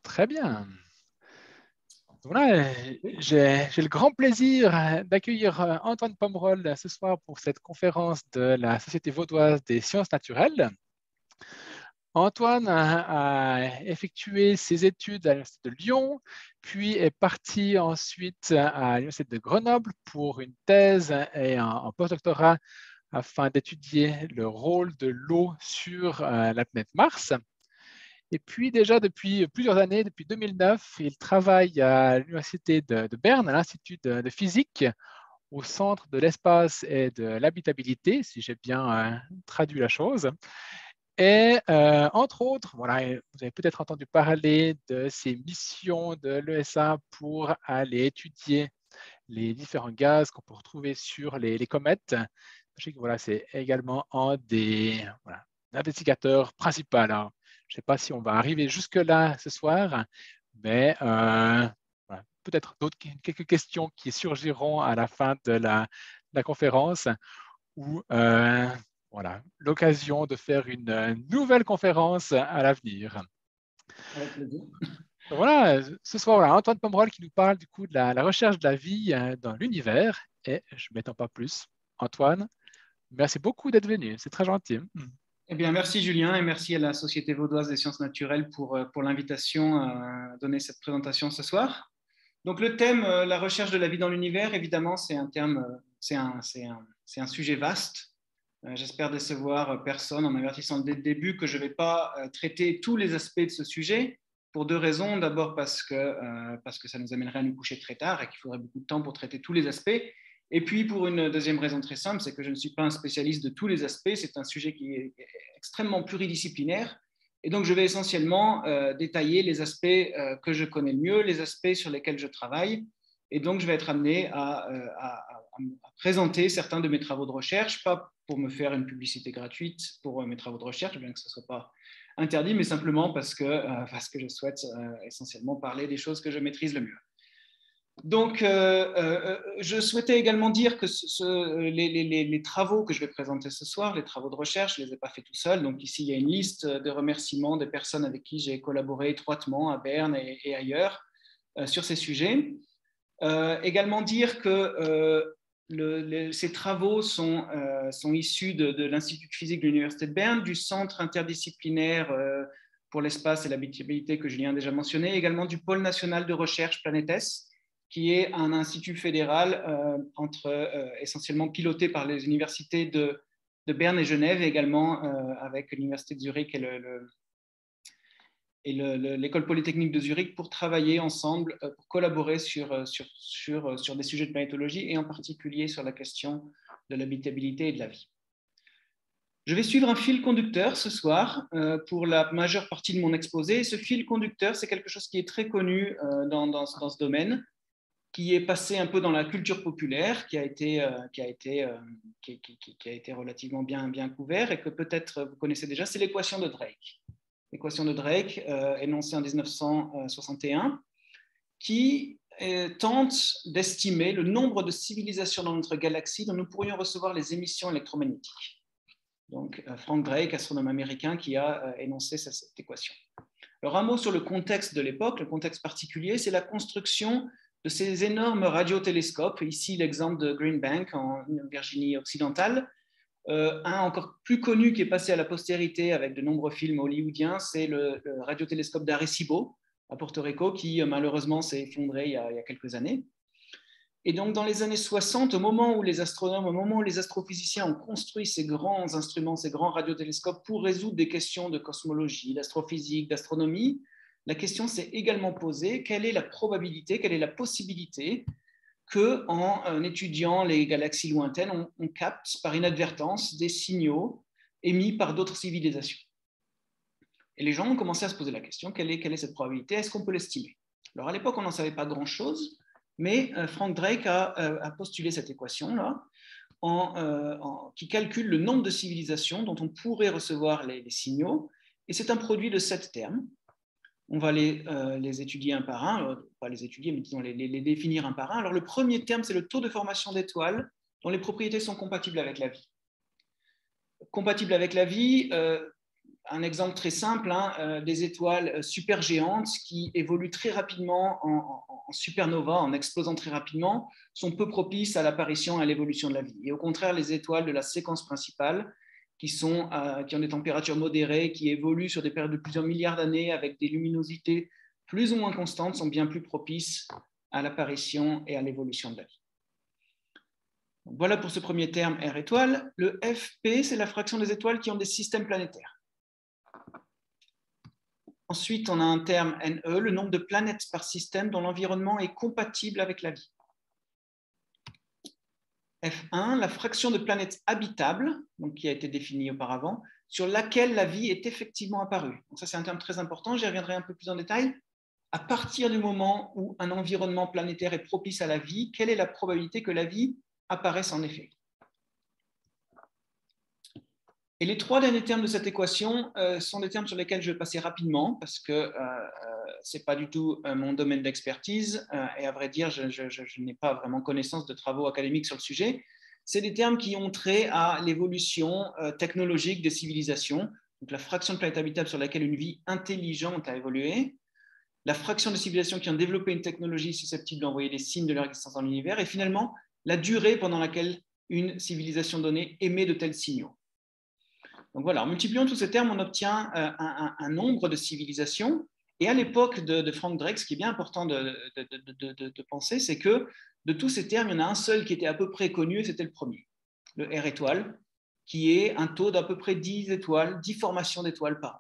Très bien. Voilà, j'ai le grand plaisir d'accueillir Antoine Pomerol ce soir pour cette conférence de la Société vaudoise des sciences naturelles. Antoine a effectué ses études à l'Université de Lyon, puis est parti ensuite à l'Université de Grenoble pour une thèse et un postdoctorat afin d'étudier le rôle de l'eau sur la planète Mars. Et puis déjà depuis plusieurs années, depuis 2009, il travaille à l'Université de Berne, à l'Institut de physique, au Centre de l'espace et de l'habitabilité, si j'ai bien traduit la chose. Et entre autres, voilà, vous avez peut-être entendu parler de ces missions de l'ESA pour aller étudier les différents gaz qu'on peut retrouver sur les comètes. Sachez que voilà, c'est également un des investigateurs principaux. Alors, je ne sais pas si on va arriver jusque-là ce soir, mais voilà, peut-être quelques questions qui surgiront à la fin de la conférence ou voilà, l'occasion de faire une nouvelle conférence à l'avenir. Avec plaisir. Voilà, ce soir, voilà, Antoine Pomerol qui nous parle du coup de la recherche de la vie dans l'univers. Et je ne m'étends pas plus. Antoine, merci beaucoup d'être venu. C'est très gentil. Eh bien, merci Julien et merci à la Société vaudoise des sciences naturelles pour l'invitation à donner cette présentation ce soir. Donc le thème, la recherche de la vie dans l'univers, évidemment, c'est un terme, c'est un sujet vaste. J'espère décevoir personne en avertissant dès le début que je ne vais pas traiter tous les aspects de ce sujet pour deux raisons. D'abord parce que ça nous amènerait à nous coucher très tard et qu'il faudrait beaucoup de temps pour traiter tous les aspects. Et puis pour une deuxième raison très simple, c'est que je ne suis pas un spécialiste de tous les aspects. C'est un sujet qui est extrêmement pluridisciplinaire. Et donc, je vais essentiellement détailler les aspects que je connais le mieux, les aspects sur lesquels je travaille. Et donc, je vais être amené à présenter certains de mes travaux de recherche, pas pour me faire une publicité gratuite pour mes travaux de recherche, bien que ce ne soit pas interdit, mais simplement parce que je souhaite essentiellement parler des choses que je maîtrise le mieux. Donc, je souhaitais également dire que les travaux que je vais présenter ce soir, les travaux de recherche, je ne les ai pas faits tout seul. Donc, ici, il y a une liste de remerciements des personnes avec qui j'ai collaboré étroitement à Berne et ailleurs sur ces sujets. Également dire que ces travaux sont issus de l'Institut de physique de l'Université de Berne, du Centre interdisciplinaire pour l'espace et l'habitabilité que Julien a déjà mentionné, également du Pôle national de recherche Planetes, qui est un institut fédéral essentiellement piloté par les universités de Berne et Genève, et également avec l'Université de Zurich et l'École polytechnique de Zurich pour travailler ensemble, pour collaborer sur des sujets de planétologie et en particulier sur la question de l'habitabilité et de la vie. Je vais suivre un fil conducteur ce soir pour la majeure partie de mon exposé. Ce fil conducteur, c'est quelque chose qui est très connu dans ce domaine, qui est passé un peu dans la culture populaire, qui a été relativement bien couvert et que peut-être vous connaissez déjà, c'est l'équation de Drake. L'équation de Drake, énoncée en 1961, qui tente d'estimer le nombre de civilisations dans notre galaxie dont nous pourrions recevoir les émissions électromagnétiques. Donc, Frank Drake, astronome américain, qui a énoncé cette équation. Alors, un mot sur le contexte de l'époque. Le contexte particulier, c'est la construction de ces énormes radiotélescopes. Ici, l'exemple de Green Bank en Virginie occidentale. Un encore plus connu qui est passé à la postérité avec de nombreux films hollywoodiens, c'est le radiotélescope d'Arecibo à Porto Rico, qui malheureusement s'est effondré il y a quelques années. Et donc, dans les années 60, au moment où les astronomes, au moment où les astrophysiciens ont construit ces grands instruments, ces grands radiotélescopes pour résoudre des questions de cosmologie, d'astrophysique, d'astronomie, la question s'est également posée, quelle est la probabilité, quelle est la possibilité qu'en étudiant les galaxies lointaines, on capte par inadvertance des signaux émis par d'autres civilisations. Et les gens ont commencé à se poser la question, quelle est cette probabilité? Est-ce qu'on peut l'estimer? Alors à l'époque, on n'en savait pas grand-chose, mais Frank Drake a postulé cette équation-là, qui calcule le nombre de civilisations dont on pourrait recevoir les signaux, et c'est un produit de 7 termes. On va les étudier un par un, pas les étudier, mais disons les définir un par un. Alors le premier terme, c'est le taux de formation d'étoiles dont les propriétés sont compatibles avec la vie. Compatibles avec la vie, un exemple très simple, des étoiles supergéantes qui évoluent très rapidement en supernova, en explosant très rapidement, sont peu propices à l'apparition et à l'évolution de la vie. Et au contraire, les étoiles de la séquence principale, qui ont des températures modérées, qui évoluent sur des périodes de plusieurs milliards d'années avec des luminosités plus ou moins constantes, sont bien plus propices à l'apparition et à l'évolution de la vie. Donc voilà pour ce premier terme R étoile. Le FP, c'est la fraction des étoiles qui ont des systèmes planétaires. Ensuite, on a un terme NE, le nombre de planètes par système dont l'environnement est compatible avec la vie. F1, la fraction de planètes habitables, donc qui a été définie auparavant, sur laquelle la vie est effectivement apparue. Donc ça, c'est un terme très important, j'y reviendrai un peu plus en détail. À partir du moment où un environnement planétaire est propice à la vie, quelle est la probabilité que la vie apparaisse en effet? Et les trois derniers termes de cette équation sont des termes sur lesquels je vais passer rapidement parce que ce n'est pas du tout mon domaine d'expertise et à vrai dire, je n'ai pas vraiment connaissance de travaux académiques sur le sujet. C'est des termes qui ont trait à l'évolution technologique des civilisations, donc la fraction de planètes habitables sur laquelle une vie intelligente a évolué, la fraction de civilisations qui ont développé une technologie susceptible d'envoyer des signes de leur existence dans l'univers et finalement la durée pendant laquelle une civilisation donnée émet de tels signaux. Donc voilà, en multipliant tous ces termes, on obtient un nombre de civilisations. Et à l'époque de Frank Drake, ce qui est bien important de penser, c'est que de tous ces termes, il y en a un seul qui était à peu près connu, et c'était le premier, le R étoile, qui est un taux d'à peu près 10 étoiles, 10 formations d'étoiles par an.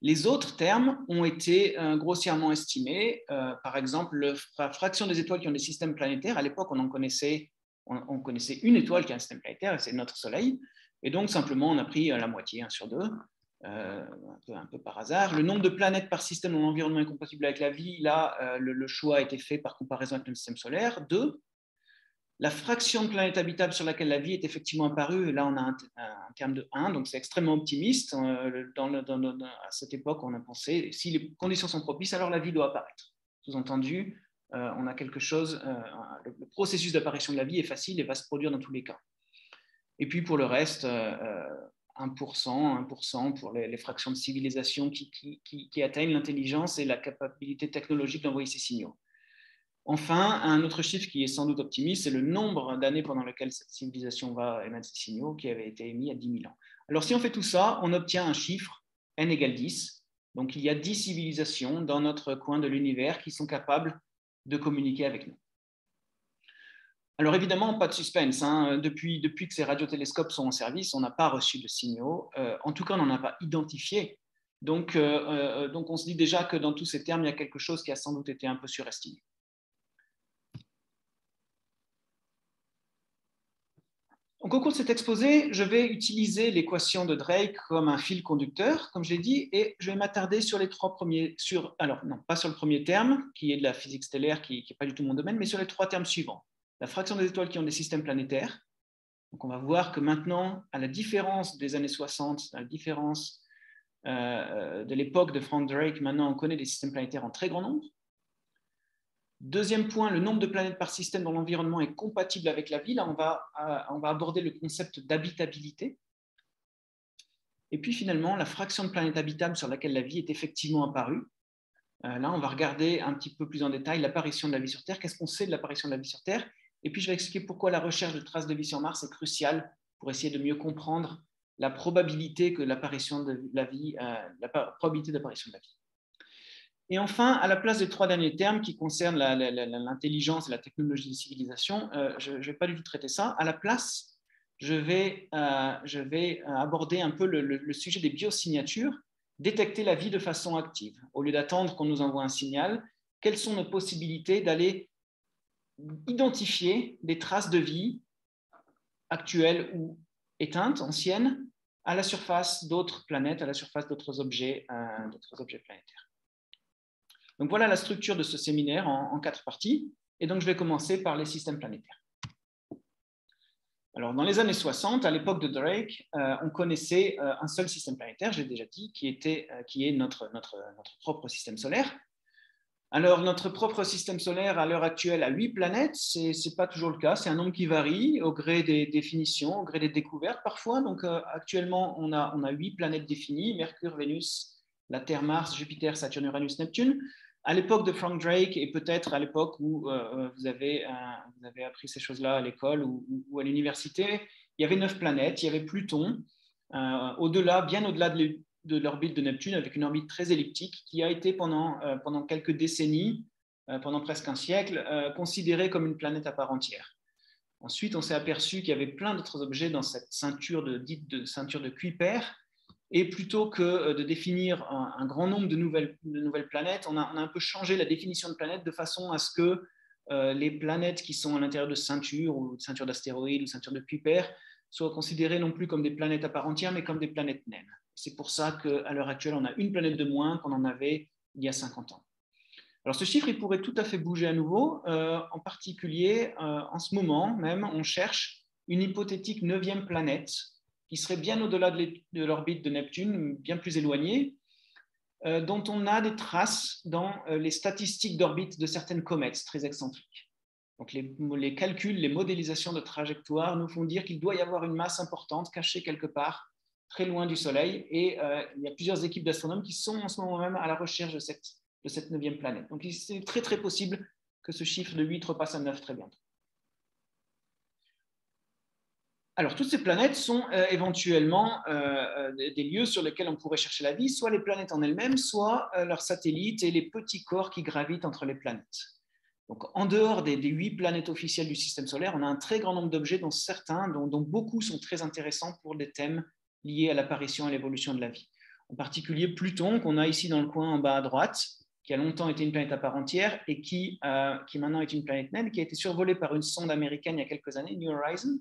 Les autres termes ont été grossièrement estimés. Par exemple, la fraction des étoiles qui ont des systèmes planétaires, à l'époque, on connaissait une étoile qui a un système planétaire, et c'est notre Soleil. Et donc, simplement, on a pris la moitié, 1 sur 2, un peu par hasard. Le nombre de planètes par système dont l'environnement est compatible avec la vie, là, le choix a été fait par comparaison avec le système solaire. 2. La fraction de planètes habitables sur laquelle la vie est effectivement apparue, et là, on a un terme de 1, donc c'est extrêmement optimiste. À cette époque, on a pensé, si les conditions sont propices, alors la vie doit apparaître. Sous-entendu, on a quelque chose, le processus d'apparition de la vie est facile et va se produire dans tous les cas. Et puis pour le reste, 1% pour les fractions de civilisation qui atteignent l'intelligence et la capacité technologique d'envoyer ces signaux. Enfin, un autre chiffre qui est sans doute optimiste, c'est le nombre d'années pendant lesquelles cette civilisation va émettre ces signaux qui avait été émis à 10 000 ans. Alors si on fait tout ça, on obtient un chiffre, n égale 10. Donc il y a 10 civilisations dans notre coin de l'univers qui sont capables de communiquer avec nous. Alors évidemment, pas de suspense. Depuis que ces radiotélescopes sont en service, on n'a pas reçu de signaux. En tout cas, on n'en a pas identifié. Donc, on se dit déjà que dans tous ces termes, il y a quelque chose qui a sans doute été un peu surestimé. Donc, au cours de cet exposé, je vais utiliser l'équation de Drake comme un fil conducteur, comme je l'ai dit, et je vais m'attarder sur les trois premiers, alors non, pas sur le premier terme, qui est de la physique stellaire, qui n'est pas du tout mon domaine, mais sur les trois termes suivants. La fraction des étoiles qui ont des systèmes planétaires. Donc, on va voir que maintenant, à la différence des années 60, à la différence de l'époque de Frank Drake, maintenant, on connaît des systèmes planétaires en très grand nombre. Deuxième point, le nombre de planètes par système dont l'environnement est compatible avec la vie. Là, on va aborder le concept d'habitabilité. Et puis finalement, la fraction de planètes habitables sur laquelle la vie est effectivement apparue. Là, on va regarder un petit peu plus en détail l'apparition de la vie sur Terre. Qu'est-ce qu'on sait de l'apparition de la vie sur Terre? Et puis, je vais expliquer pourquoi la recherche de traces de vie sur Mars est cruciale pour essayer de mieux comprendre la probabilité que l'apparition de la vie, la probabilité d'apparition de la vie. Et enfin, à la place des trois derniers termes qui concernent l'intelligence et la technologie des civilisations, je ne vais pas du tout traiter ça. À la place, je vais aborder un peu le sujet des biosignatures, détecter la vie de façon active. Au lieu d'attendre qu'on nous envoie un signal, quelles sont nos possibilités d'aller identifier des traces de vie actuelles ou éteintes, anciennes, à la surface d'autres planètes, à la surface d'autres objets planétaires. Donc voilà la structure de ce séminaire en 4 parties. Et donc je vais commencer par les systèmes planétaires. Alors dans les années 60, à l'époque de Drake, on connaissait un seul système planétaire, j'ai déjà dit, qui est notre propre système solaire. Alors, notre propre système solaire, à l'heure actuelle, a 8 planètes. Ce n'est pas toujours le cas. C'est un nombre qui varie au gré des définitions, au gré des découvertes parfois. Donc, actuellement, on a 8 planètes définies, Mercure, Vénus, la Terre, Mars, Jupiter, Saturne, Uranus, Neptune. À l'époque de Frank Drake, et peut-être à l'époque où vous avez appris ces choses-là à l'école ou à l'université, il y avait 9 planètes. Il y avait Pluton, bien au-delà de l'orbite de Neptune, avec une orbite très elliptique, qui a été pendant quelques décennies, pendant presque un siècle, considérée comme une planète à part entière. Ensuite, on s'est aperçu qu'il y avait plein d'autres objets dans cette ceinture dite de ceinture de Kuiper, et plutôt que de définir un grand nombre de nouvelles planètes, on a un peu changé la définition de planète de façon à ce que les planètes qui sont à l'intérieur de ceintures, ou de ceintures d'astéroïdes, ou ceintures de Kuiper, soient considérées non plus comme des planètes à part entière, mais comme des planètes naines. C'est pour ça qu'à l'heure actuelle, on a une planète de moins qu'on en avait il y a 50 ans. Alors ce chiffre, il pourrait tout à fait bouger à nouveau. En particulier, en ce moment même, on cherche une hypothétique 9e planète qui serait bien au-delà de l'orbite de Neptune, bien plus éloignée, dont on a des traces dans les statistiques d'orbite de certaines comètes très excentriques. Donc les calculs, les modélisations de trajectoire nous font dire qu'il doit y avoir une masse importante cachée quelque part, très loin du Soleil, et il y a plusieurs équipes d'astronomes qui sont en ce moment même à la recherche de cette 9e planète. Donc c'est très très possible que ce chiffre de 8 repasse à 9 très bientôt. Alors, toutes ces planètes sont éventuellement des lieux sur lesquels on pourrait chercher la vie, soit les planètes en elles-mêmes, soit leurs satellites et les petits corps qui gravitent entre les planètes. Donc, en dehors des 8 planètes officielles du système solaire, on a un très grand nombre d'objets, dont beaucoup sont très intéressants pour des thèmes liés à l'apparition et à l'évolution de la vie. En particulier Pluton, qu'on a ici dans le coin en bas à droite, qui a longtemps été une planète à part entière et qui maintenant est une planète naine, qui a été survolée par une sonde américaine il y a quelques années, New Horizons.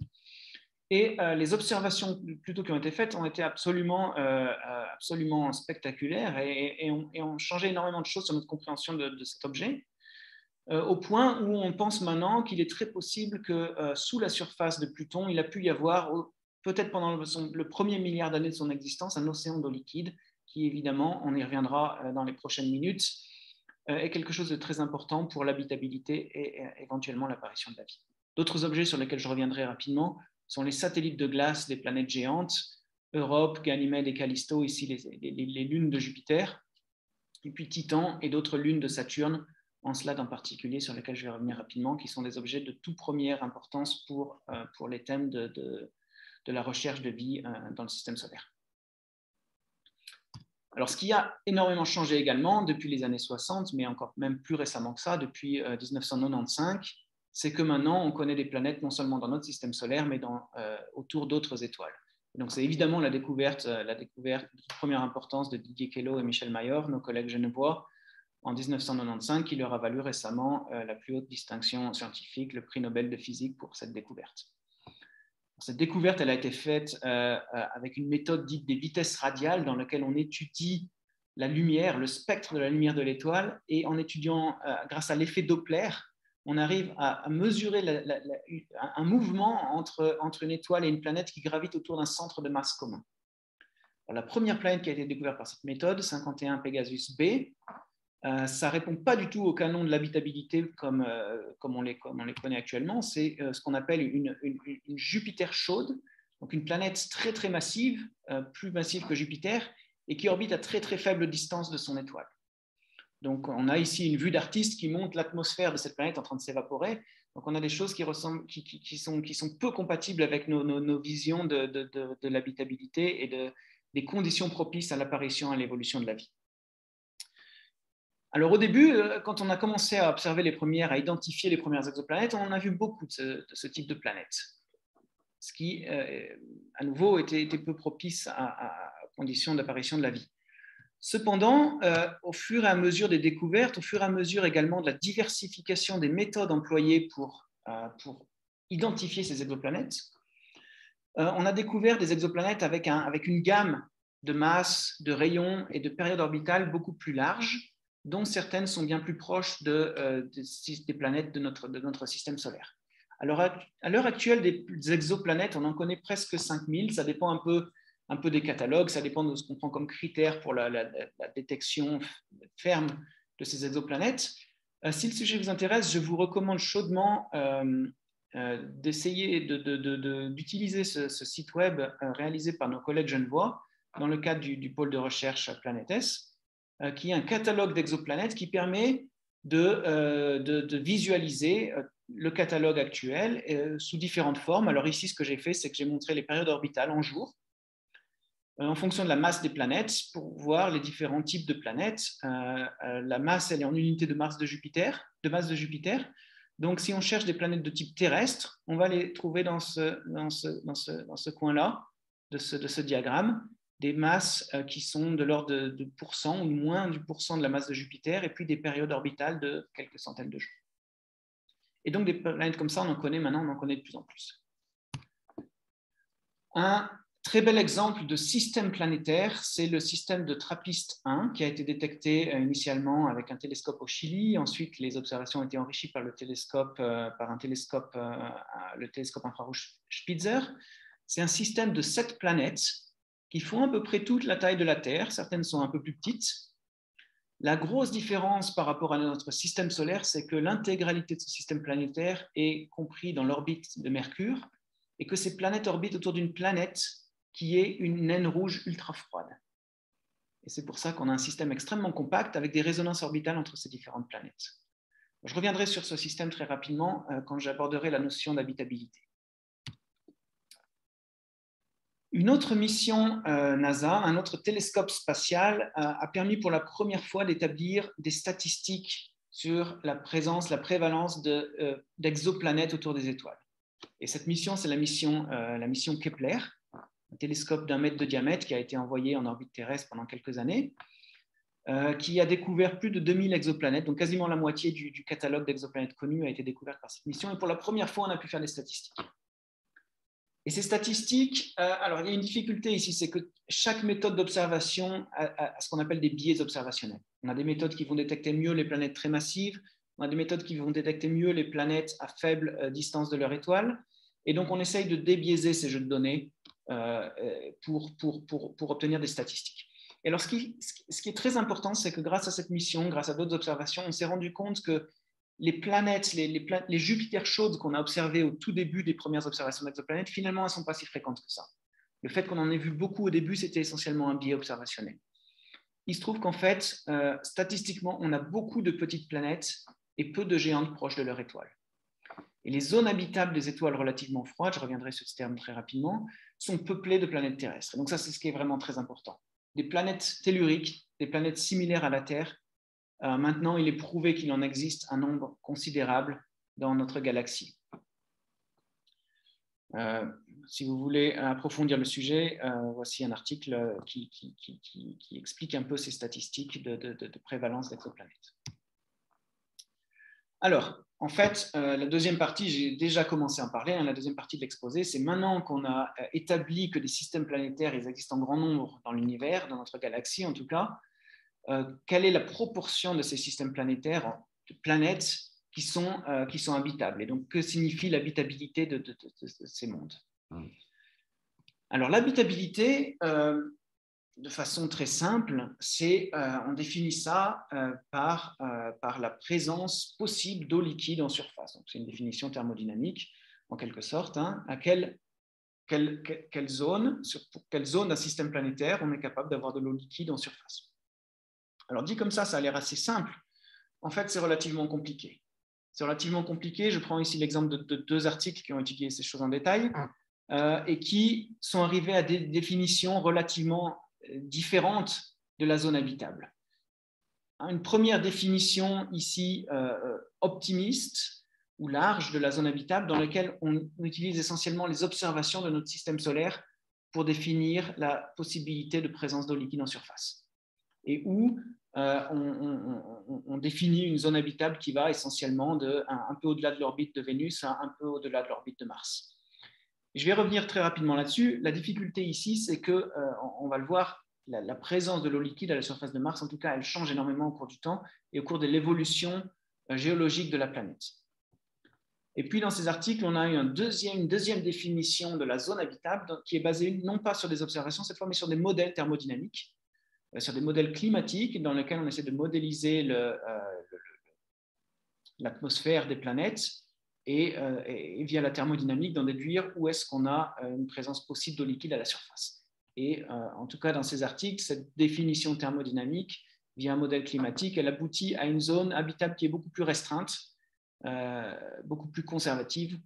Et les observations plutôt qui ont été faites ont été absolument spectaculaires et ont changé énormément de choses sur notre compréhension de cet objet, au point où on pense maintenant qu'il est très possible que sous la surface de Pluton, il a pu y avoir, peut-être pendant le premier milliard d'années de son existence, un océan d'eau liquide qui, évidemment, on y reviendra dans les prochaines minutes, est quelque chose de très important pour l'habitabilité et éventuellement l'apparition de la vie. D'autres objets sur lesquels je reviendrai rapidement sont les satellites de glace des planètes géantes, Europe, Ganymède et Callisto, ici les lunes de Jupiter, et puis Titan et d'autres lunes de Saturne, Encelade en particulier, sur lesquelles je vais revenir rapidement, qui sont des objets de toute première importance pour les thèmes de la recherche de vie dans le système solaire. Alors, ce qui a énormément changé également depuis les années 60, mais encore même plus récemment que ça, depuis 1995, c'est que maintenant, on connaît des planètes non seulement dans notre système solaire, mais autour d'autres étoiles. Et donc, c'est évidemment la découverte de première importance de Didier Queloz et Michel Mayor, nos collègues genevois, en 1995, qui leur a valu récemment la plus haute distinction scientifique, le prix Nobel de physique pour cette découverte. Cette découverte, elle a été faite avec une méthode dite des vitesses radiales, dans laquelle on étudie la lumière, le spectre de la lumière de l'étoile, et en étudiant, grâce à l'effet Doppler, on arrive à mesurer un mouvement entre une étoile et une planète qui gravite autour d'un centre de masse commun. Alors, la première planète qui a été découverte par cette méthode, 51 Pegasus B, ça ne répond pas du tout au canon de l'habitabilité comme on les connaît actuellement. C'est ce qu'on appelle une Jupiter chaude, donc une planète très très massive, plus massive que Jupiter, et qui orbite à très très faible distance de son étoile. Donc, on a ici une vue d'artiste qui montre l'atmosphère de cette planète en train de s'évaporer. Donc, on a des choses qui sont peu compatibles avec nos visions de l'habitabilité et des conditions propices à l'apparition et à l'évolution de la vie. Alors, au début, quand on a commencé à observer à identifier les premières exoplanètes, on en a vu beaucoup de ce type de planètes, ce qui, à nouveau, était peu propice à conditions d'apparition de la vie. Cependant, au fur et à mesure des découvertes, au fur et à mesure également de la diversification des méthodes employées pour identifier ces exoplanètes, on a découvert des exoplanètes avec une gamme de masses, de rayons et de périodes orbitales beaucoup plus larges, dont certaines sont bien plus proches des planètes de notre système solaire. Alors, à l'heure actuelle des exoplanètes, on en connaît presque 5000, ça dépend un peu des catalogues, ça dépend de ce qu'on prend comme critère pour la détection ferme ces exoplanètes. Si le sujet vous intéresse, je vous recommande chaudement d'essayer d'utiliser ce site web réalisé par nos collègues genevois dans le cadre du pôle de recherche Planetes, qui est un catalogue d'exoplanètes qui permet de visualiser le catalogue actuel sous différentes formes. Alors ici, ce que j'ai fait, c'est que j'ai montré les périodes orbitales en jours, en fonction de la masse des planètes, pour voir les différents types de planètes. La masse, elle est en unité de masse de Jupiter. Donc, si on cherche des planètes de type terrestre, on va les trouver dans ce coin-là, de ce diagramme, des masses qui sont de l'ordre de pourcent ou moins du pourcent de la masse de Jupiter, et puis des périodes orbitales de quelques centaines de jours. Et donc, des planètes comme ça, on en connaît maintenant, on en connaît de plus en plus. Un très bel exemple de système planétaire, c'est le système de TRAPPIST-1 qui a été détecté initialement avec un télescope au Chili. Ensuite, les observations ont été enrichies par le télescope infrarouge Spitzer. C'est un système de 7 planètes qui font à peu près toute la taille de la Terre. Certaines sont un peu plus petites. La grosse différence par rapport à notre système solaire, c'est que l'intégralité de ce système planétaire est compris dans l'orbite de Mercure et que ces planètes orbitent autour d'une planète qui est une naine rouge ultra froide. Et c'est pour ça qu'on a un système extrêmement compact avec des résonances orbitales entre ces différentes planètes. Je reviendrai sur ce système très rapidement quand j'aborderai la notion d'habitabilité. Une autre mission NASA, un autre télescope spatial, a permis pour la première fois d'établir des statistiques sur la prévalence d'exoplanètes autour des étoiles. Et cette mission, c'est la mission Kepler, un télescope d'1 mètre de diamètre qui a été envoyé en orbite terrestre pendant quelques années, qui a découvert plus de 2000 exoplanètes, donc quasiment la moitié du catalogue d'exoplanètes connus a été découverte par cette mission. Et pour la première fois, on a pu faire des statistiques. Et ces statistiques, alors il y a une difficulté ici, c'est que chaque méthode d'observation a ce qu'on appelle des biais observationnels. On a des méthodes qui vont détecter mieux les planètes très massives, on a des méthodes qui vont détecter mieux les planètes à faible distance de leur étoile, et donc on essaye de débiaiser ces jeux de données pour obtenir des statistiques. Et alors ce qui est très important, c'est que grâce à cette mission, grâce à d'autres observations, on s'est rendu compte que les planètes, les Jupiter chaudes qu'on a observées au tout début des premières observations d'exoplanètes, finalement, elles ne sont pas si fréquentes que ça. Le fait qu'on en ait vu beaucoup au début, c'était essentiellement un biais observationnel. Il se trouve qu'en fait, statistiquement, on a beaucoup de petites planètes et peu de géantes proches de leur étoile. Et les zones habitables des étoiles relativement froides, je reviendrai sur ce terme très rapidement, sont peuplées de planètes terrestres. Et donc ça, c'est ce qui est vraiment très important. Des planètes telluriques, des planètes similaires à la Terre. Maintenant, il est prouvé qu'il en existe un nombre considérable dans notre galaxie. Si vous voulez approfondir le sujet, voici un article qui explique un peu ces statistiques de prévalence d'exoplanètes. Alors, en fait, la deuxième partie, j'ai déjà commencé à en parler, la deuxième partie de l'exposé, c'est maintenant qu'on a établi que des systèmes planétaires, ils existent en grand nombre dans l'univers, dans notre galaxie en tout cas, quelle est la proportion de ces systèmes planétaires, de planètes qui sont habitables. Et donc, que signifie l'habitabilité de ces mondes? Alors, l'habitabilité, de façon très simple, on définit ça par la présence possible d'eau liquide en surface. C'est une définition thermodynamique, en quelque sorte. À quelle zone d'un système planétaire on est capable d'avoir de l'eau liquide en surface? Alors, dit comme ça a l'air assez simple. En fait, c'est relativement compliqué. C'est relativement compliqué. Je prends ici l'exemple de 2 articles qui ont étudié ces choses en détail et qui sont arrivés à des définitions relativement différentes de la zone habitable. Une première définition ici optimiste ou large de la zone habitable dans laquelle on utilise essentiellement les observations de notre système solaire pour définir la possibilité de présence d'eau liquide en surface. Et où on définit une zone habitable qui va essentiellement un peu au-delà de l'orbite de Vénus à un peu au-delà de l'orbite de Mars. Et je vais revenir très rapidement là-dessus. La difficulté ici, c'est que, on va le voir, la présence de l'eau liquide à la surface de Mars, en tout cas, elle change énormément au cours du temps et au cours de l'évolution géologique de la planète. Et puis, dans ces articles, on a eu une deuxième définition de la zone habitable qui est basée non pas sur des observations cette fois, mais sur des modèles thermodynamiques sur des modèles climatiques dans lesquels on essaie de modéliser l'atmosphère des planètes et via la thermodynamique d'en déduire où est-ce qu'on a une présence possible d'eau liquide à la surface. Et en tout cas, dans ces articles, cette définition thermodynamique via un modèle climatique, elle aboutit à une zone habitable qui est beaucoup plus restreinte, beaucoup plus conservative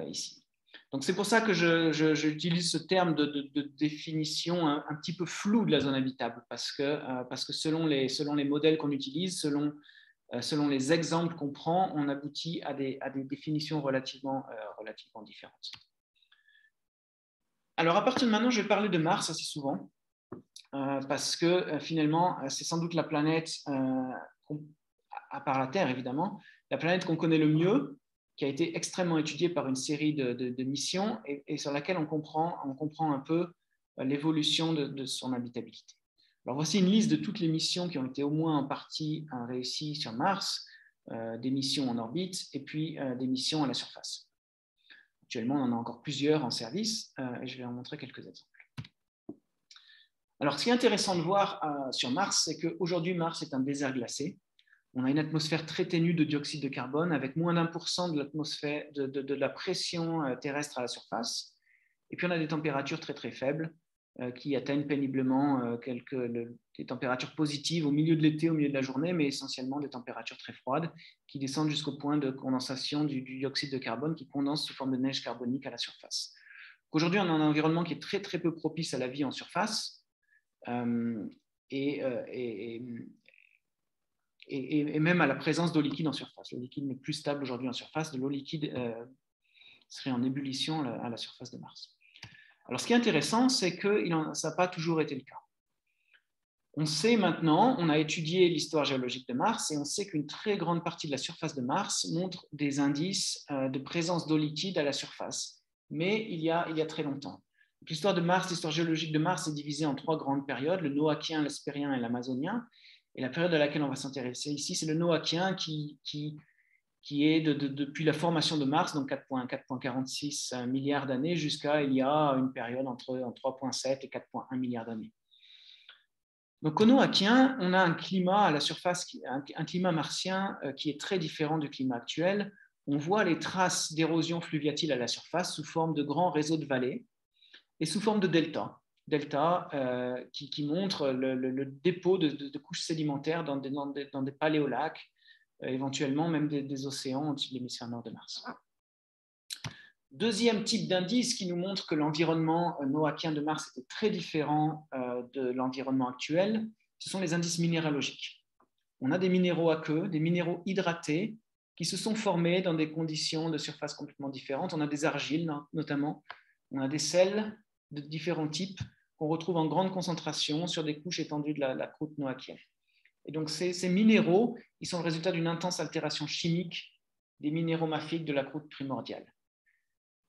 ici. Donc c'est pour ça que j'utilise ce terme de définition un petit peu flou de la zone habitable, parce que selon les modèles qu'on utilise, selon les exemples qu'on prend, on aboutit à des définitions relativement différentes. Alors à partir de maintenant, je vais parler de Mars assez souvent, parce que finalement, c'est sans doute la planète, à part la Terre évidemment, la planète qu'on connaît le mieux, qui a été extrêmement étudiée par une série de missions et sur laquelle on comprend un peu l'évolution de son habitabilité. Alors voici une liste de toutes les missions qui ont été au moins en partie réussies sur Mars, des missions en orbite et puis des missions à la surface. Actuellement, on en a encore plusieurs en service et je vais en montrer quelques exemples. Alors, ce qui est intéressant de voir sur Mars, c'est qu'aujourd'hui, Mars est un désert glacé. On a une atmosphère très ténue de dioxyde de carbone avec moins d'1% de l'atmosphère, de la pression terrestre à la surface. Et puis, on a des températures très, très faibles qui atteignent péniblement des températures positives au milieu de l'été, au milieu de la journée, mais essentiellement des températures très froides qui descendent jusqu'au point de condensation du dioxyde de carbone qui condense sous forme de neige carbonique à la surface. Aujourd'hui, on a un environnement qui est très, très peu propice à la vie en surface et même à la présence d'eau liquide en surface. L'eau liquide n'est plus stable aujourd'hui en surface. De l'eau liquide serait en ébullition à la surface de Mars. Alors, ce qui est intéressant, c'est que ça n'a pas toujours été le cas. On sait maintenant, on a étudié l'histoire géologique de Mars et on sait qu'une très grande partie de la surface de Mars montre des indices de présence d'eau liquide à la surface, mais il y a très longtemps. L'histoire de Mars, l'histoire géologique de Mars est divisée en 3 grandes périodes, le Noachien, l'Hespérien et l'Amazonien. Et la période à laquelle on va s'intéresser ici, c'est le Noachien qui est depuis la formation de Mars, donc 4,46 milliards d'années, jusqu'à il y a une période entre 3,7 et 4,1 milliards d'années. Donc au Noachien, on a un climat à la surface, un climat martien qui est très différent du climat actuel. On voit les traces d'érosion fluviatile à la surface sous forme de grands réseaux de vallées et sous forme de deltas. Qui montre le dépôt de couches sédimentaires dans des paléolacs, éventuellement même des océans au-dessus de l'hémisphère nord de Mars. Deuxième type d'indice qui nous montre que l'environnement noachien de Mars était très différent de l'environnement actuel, ce sont les indices minéralogiques. On a des minéraux aqueux, des minéraux hydratés qui se sont formés dans des conditions de surface complètement différentes. On a des argiles notamment, on a des sels de différents types qu'on retrouve en grande concentration sur des couches étendues de la croûte noachienne. Et donc ces minéraux, ils sont le résultat d'une intense altération chimique des minéraux mafiques de la croûte primordiale.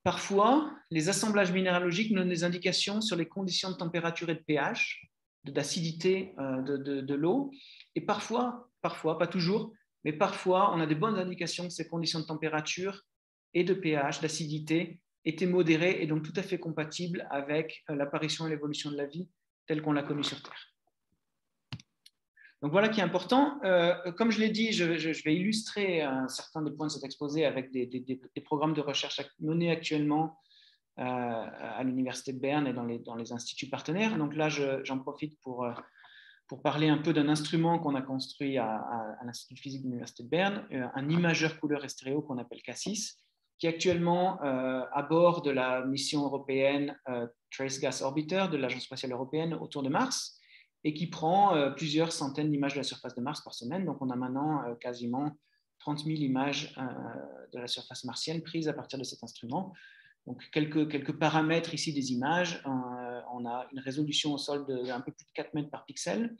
Parfois, les assemblages minéralogiques donnent des indications sur les conditions de température et de pH, d'acidité de l'eau, et parfois, pas toujours, mais parfois, on a des bonnes indications que ces conditions de température et de pH, d'acidité, étaient modérées et donc tout à fait compatibles avec l'apparition et l'évolution de la vie telle qu'on l'a connue sur Terre. Donc voilà qui est important. Comme je l'ai dit, je vais illustrer certains des points de cet exposé avec des programmes de recherche menés actuellement à l'Université de Berne et dans les instituts partenaires. Donc là, j'en profite pour parler un peu d'un instrument qu'on a construit à l'Institut de physique de l'Université de Berne, un imageur couleur et stéréo qu'on appelle Cassis, qui est actuellement à bord de la mission européenne Trace Gas Orbiter de l'Agence spatiale européenne autour de Mars, et qui prend plusieurs centaines d'images de la surface de Mars par semaine. Donc on a maintenant quasiment 30 000 images de la surface martienne prises à partir de cet instrument. Donc quelques paramètres ici des images. On a une résolution au sol d'un peu plus de 4 mètres par pixel.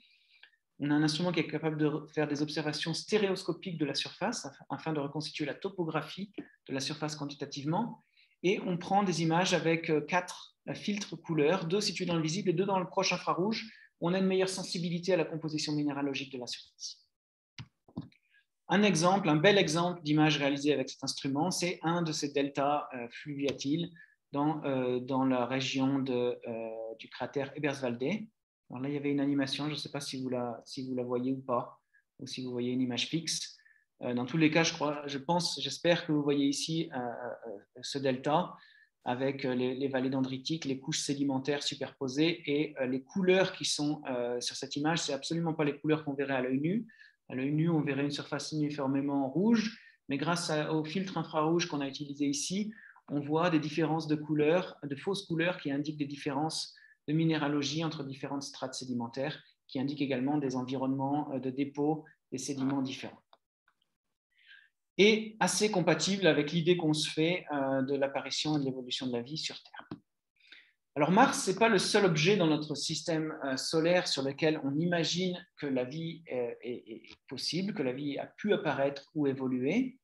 On a un instrument qui est capable de faire des observations stéréoscopiques de la surface afin de reconstituer la topographie de la surface quantitativement. Et on prend des images avec 4 filtres couleurs, 2 situés dans le visible et 2 dans le proche infrarouge. On a une meilleure sensibilité à la composition minéralogique de la surface. Un bel exemple d'image réalisée avec cet instrument, c'est un de ces deltas fluviatiles dans la région du cratère Eberswalde, Alors là, il y avait une animation, je ne sais pas si vous la voyez ou pas, ou si vous voyez une image fixe. Dans tous les cas, j'espère que vous voyez ici ce delta avec les vallées dendritiques, les couches sédimentaires superposées et les couleurs qui sont sur cette image. Ce n'est absolument pas les couleurs qu'on verrait à l'œil nu. À l'œil nu, on verrait une surface uniformément rouge, mais grâce au filtre infrarouge qu'on a utilisé ici, on voit des différences de couleurs, de fausses couleurs qui indiquent des différences de minéralogie entre différentes strates sédimentaires, qui indiquent également des environnements de dépôt des sédiments différents. Et assez compatible avec l'idée qu'on se fait de l'apparition et de l'évolution de la vie sur Terre. Alors Mars, ce n'est pas le seul objet dans notre système solaire sur lequel on imagine que la vie est possible, que la vie a pu apparaître ou évoluer.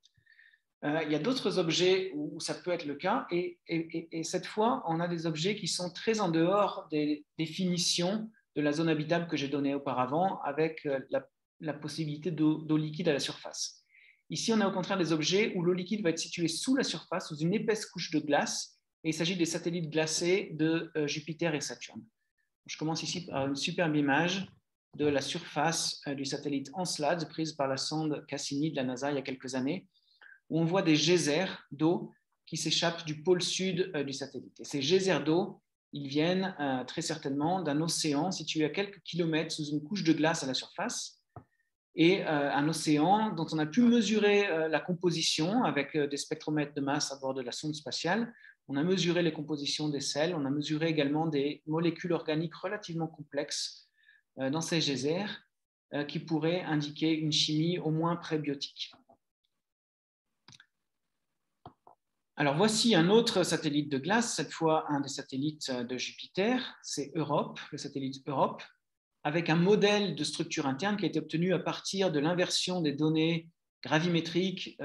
Il y a d'autres objets où ça peut être le cas, et cette fois, on a des objets qui sont très en dehors des définitions de la zone habitable que j'ai donnée auparavant, avec la possibilité d'eau liquide à la surface. Ici, on a au contraire des objets où l'eau liquide va être située sous la surface, sous une épaisse couche de glace, et il s'agit des satellites glacés de Jupiter et Saturne. Je commence ici par une superbe image de la surface du satellite Encelade, prise par la sonde Cassini de la NASA il y a quelques années, où on voit des geysers d'eau qui s'échappent du pôle sud du satellite. Et ces geysers d'eau, ils viennent très certainement d'un océan situé à quelques kilomètres sous une couche de glace à la surface, et un océan dont on a pu mesurer la composition avec des spectromètres de masse à bord de la sonde spatiale. On a mesuré les compositions des sels, on a mesuré également des molécules organiques relativement complexes dans ces geysers qui pourraient indiquer une chimie au moins prébiotique. Alors voici un autre satellite de glace, cette fois un des satellites de Jupiter, c'est Europe, le satellite Europe, avec un modèle de structure interne qui a été obtenu à partir de l'inversion des données gravimétriques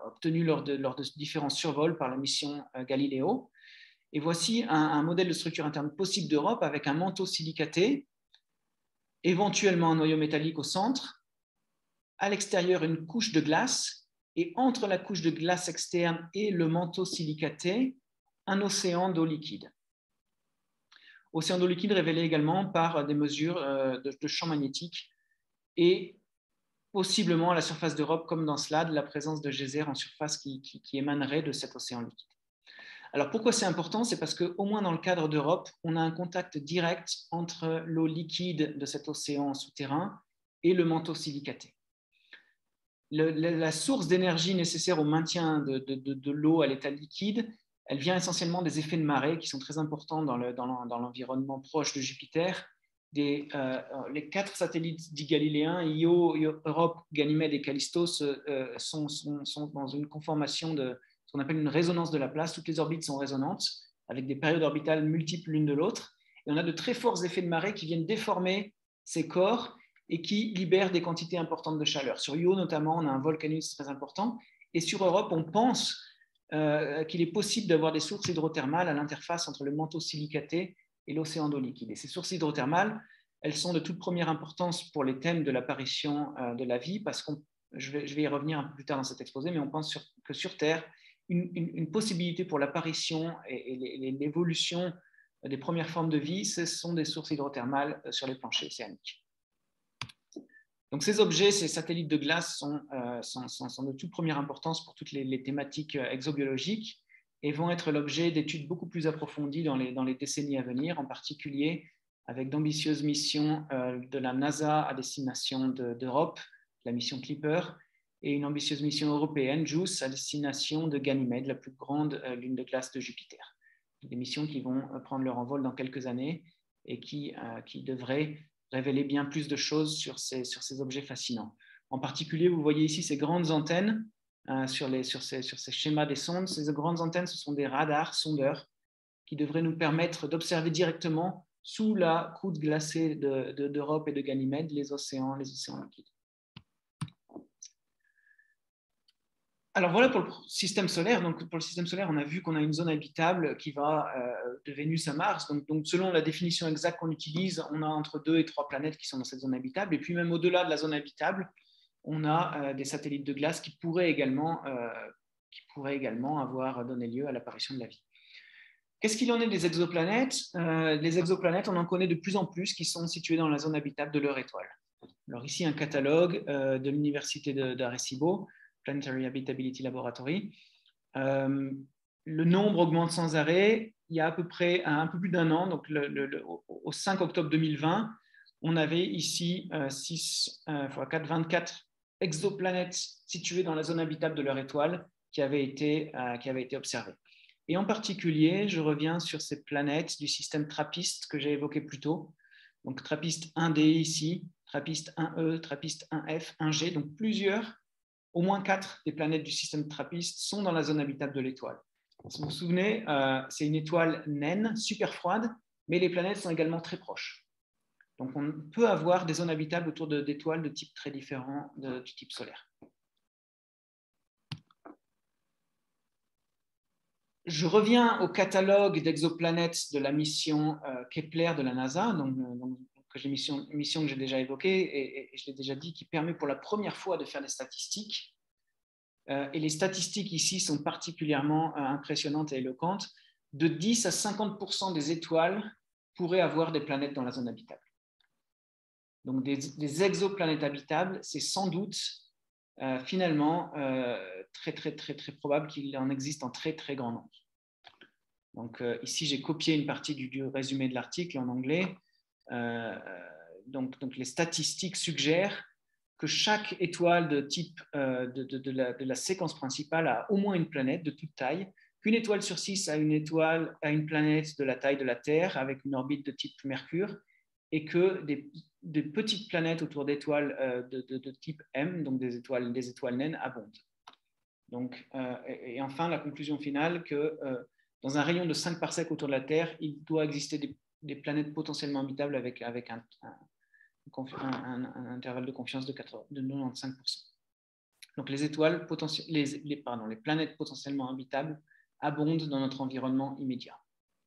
obtenues lors de différents survols par la mission Galileo. Et voici un modèle de structure interne possible d'Europe avec un manteau silicaté, éventuellement un noyau métallique au centre, à l'extérieur une couche de glace, et entre la couche de glace externe et le manteau silicaté, un océan d'eau liquide. Océan d'eau liquide révélé également par des mesures de champ magnétique et possiblement à la surface d'Europe, comme dans Slade, la présence de geysers en surface qui émanerait de cet océan liquide. Alors pourquoi c'est important? C'est parce qu'au moins dans le cadre d'Europe, on a un contact direct entre l'eau liquide de cet océan souterrain et le manteau silicaté. La source d'énergie nécessaire au maintien de l'eau à l'état liquide, elle vient essentiellement des effets de marée qui sont très importants dans l'environnement proche de Jupiter. Les 4 satellites dits galiléens, Io, Europe, Ganymède et Callisto, sont dans une conformation de ce qu'on appelle une résonance de Laplace. Toutes les orbites sont résonantes, avec des périodes orbitales multiples l'une de l'autre. Et on a de très forts effets de marée qui viennent déformer ces corps et qui libèrent des quantités importantes de chaleur. Sur Io, notamment, on a un volcanisme très important. Et sur Europe, on pense qu'il est possible d'avoir des sources hydrothermales à l'interface entre le manteau silicaté et l'océan d'eau liquide. Et ces sources hydrothermales, elles sont de toute première importance pour les thèmes de l'apparition de la vie, parce que je vais y revenir un peu plus tard dans cet exposé, mais on pense que sur Terre, une possibilité pour l'apparition et l'évolution des premières formes de vie, ce sont des sources hydrothermales sur les planchers océaniques. Donc ces objets, ces satellites de glace sont de toute première importance pour toutes les thématiques exobiologiques et vont être l'objet d'études beaucoup plus approfondies dans les décennies à venir, en particulier avec d'ambitieuses missions de la NASA à destination d'Europe, la mission Clipper, et une ambitieuse mission européenne, JUICE, à destination de Ganymède, la plus grande lune de glace de Jupiter. Des missions qui vont prendre leur envol dans quelques années et qui devraient révéler bien plus de choses sur ces objets fascinants. En particulier, vous voyez ici ces grandes antennes sur ces schémas des sondes. Ces grandes antennes, ce sont des radars sondeurs qui devraient nous permettre d'observer directement sous la croûte glacée d'Europe et de Ganymède les océans liquides. Alors voilà pour le système solaire. Donc pour le système solaire, on a vu qu'on a une zone habitable qui va de Vénus à Mars. Donc selon la définition exacte qu'on utilise, on a entre 2 et 3 planètes qui sont dans cette zone habitable. Et puis même au-delà de la zone habitable, on a des satellites de glace qui pourraient également avoir donné lieu à l'apparition de la vie. Qu'est-ce qu'il en est des exoplanètes? Les exoplanètes, on en connaît de plus en plus qui sont situées dans la zone habitable de leur étoile. Alors ici, un catalogue de l'université d'Arecibo, Planetary Habitability Laboratory. Le nombre augmente sans arrêt. Il y a à peu près un peu plus d'un an, donc au 5 octobre 2020, on avait ici 6 x 4, 24 exoplanètes situées dans la zone habitable de leur étoile qui avaient été observées. Et en particulier, je reviens sur ces planètes du système TRAPPIST que j'ai évoqué plus tôt. Donc TRAPPIST 1D ici, TRAPPIST 1E, TRAPPIST 1F, 1G, donc au moins 4 des planètes du système TRAPPIST sont dans la zone habitable de l'étoile. Si vous vous souvenez, c'est une étoile naine, super froide, mais les planètes sont également très proches. Donc on peut avoir des zones habitables autour d'étoiles de type très différent du type solaire. Je reviens au catalogue d'exoplanètes de la mission Kepler de la NASA, mission que j'ai déjà évoquée et je l'ai déjà dit, qui permet pour la première fois de faire des statistiques. Et les statistiques ici sont particulièrement impressionnantes et éloquentes. De 10 à 50% des étoiles pourraient avoir des planètes dans la zone habitable. Donc des exoplanètes habitables, c'est sans doute finalement très probable qu'il en existe en très grand nombre. Donc ici, j'ai copié une partie du résumé de l'article en anglais. Donc les statistiques suggèrent que chaque étoile de type de la séquence principale a au moins une planète de toute taille, qu'une étoile sur 6 a une planète de la taille de la Terre avec une orbite de type Mercure, et que des petites planètes autour d'étoiles de type M, donc des étoiles naines, abondent. Donc, et enfin, la conclusion finale que dans un rayon de 5 parsecs autour de la Terre, il doit exister des planètes potentiellement habitables avec un intervalle de confiance de 95%. Donc les planètes potentiellement habitables abondent dans notre environnement immédiat.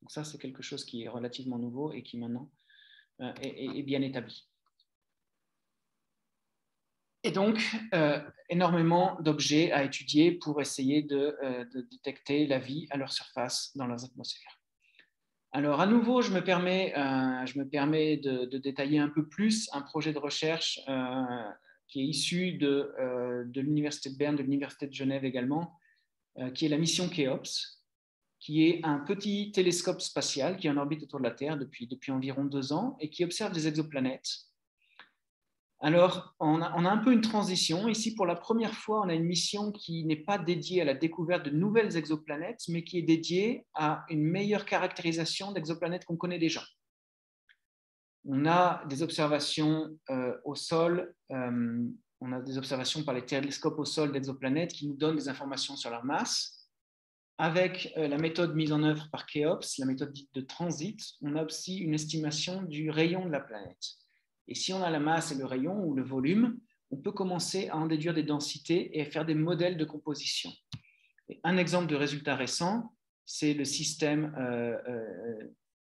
Donc ça, c'est quelque chose qui est relativement nouveau et qui maintenant est bien établi. Et donc, énormément d'objets à étudier pour essayer de détecter la vie à leur surface dans leurs atmosphères. Alors, à nouveau, je me permets de détailler un peu plus un projet de recherche qui est issu de l'Université de Berne, de l'Université de Genève également, qui est la mission Khéops, qui est un petit télescope spatial qui est en orbite autour de la Terre depuis environ 2 ans et qui observe des exoplanètes. Alors, on a un peu une transition. Ici, pour la première fois, on a une mission qui n'est pas dédiée à la découverte de nouvelles exoplanètes, mais qui est dédiée à une meilleure caractérisation d'exoplanètes qu'on connaît déjà. On a des observations au sol, on a des observations par les télescopes au sol d'exoplanètes qui nous donnent des informations sur leur masse. Avec la méthode mise en œuvre par Khéops, la méthode dite de transit, on a aussi une estimation du rayon de la planète. Et si on a la masse et le rayon ou le volume, on peut commencer à en déduire des densités et à faire des modèles de composition. Et un exemple de résultat récent, c'est le système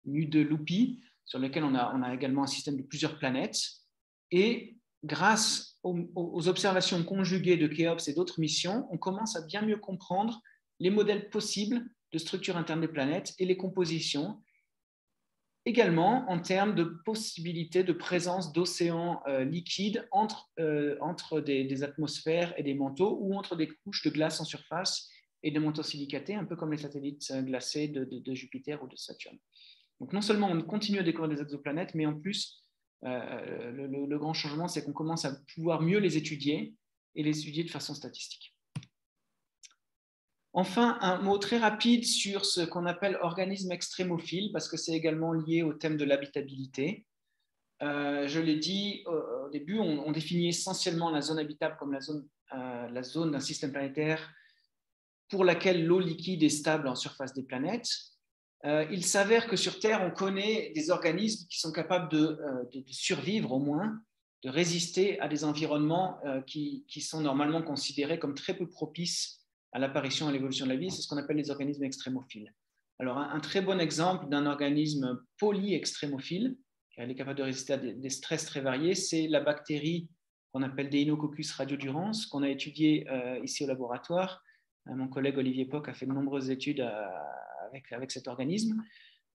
NU2-LUPI, sur lequel on a également un système de plusieurs planètes. Et grâce aux observations conjuguées de Khéops et d'autres missions, on commence à bien mieux comprendre les modèles possibles de structure interne des planètes et les compositions, également en termes de possibilité de présence d'océans liquides entre des atmosphères et des manteaux ou entre des couches de glace en surface et des manteaux silicatés, un peu comme les satellites glacés de Jupiter ou de Saturne. Donc non seulement on continue à découvrir des exoplanètes, mais en plus, le grand changement, c'est qu'on commence à pouvoir mieux les étudier et les étudier de façon statistique. Enfin, un mot très rapide sur ce qu'on appelle organismes extrémophiles, parce que c'est également lié au thème de l'habitabilité. Je l'ai dit au début, on définit essentiellement la zone habitable comme la zone d'un système planétaire pour laquelle l'eau liquide est stable en surface des planètes. Il s'avère que sur Terre, on connaît des organismes qui sont capables de survivre au moins, de résister à des environnements qui sont normalement considérés comme très peu propices à l'apparition et à l'évolution de la vie. C'est ce qu'on appelle les organismes extrémophiles. Alors, un très bon exemple d'un organisme polyextrémophile, car il est capable de résister à des stress très variés, c'est la bactérie qu'on appelle Deinococcus radiodurans, qu'on a étudiée ici au laboratoire. Mon collègue Olivier Poc a fait de nombreuses études avec cet organisme.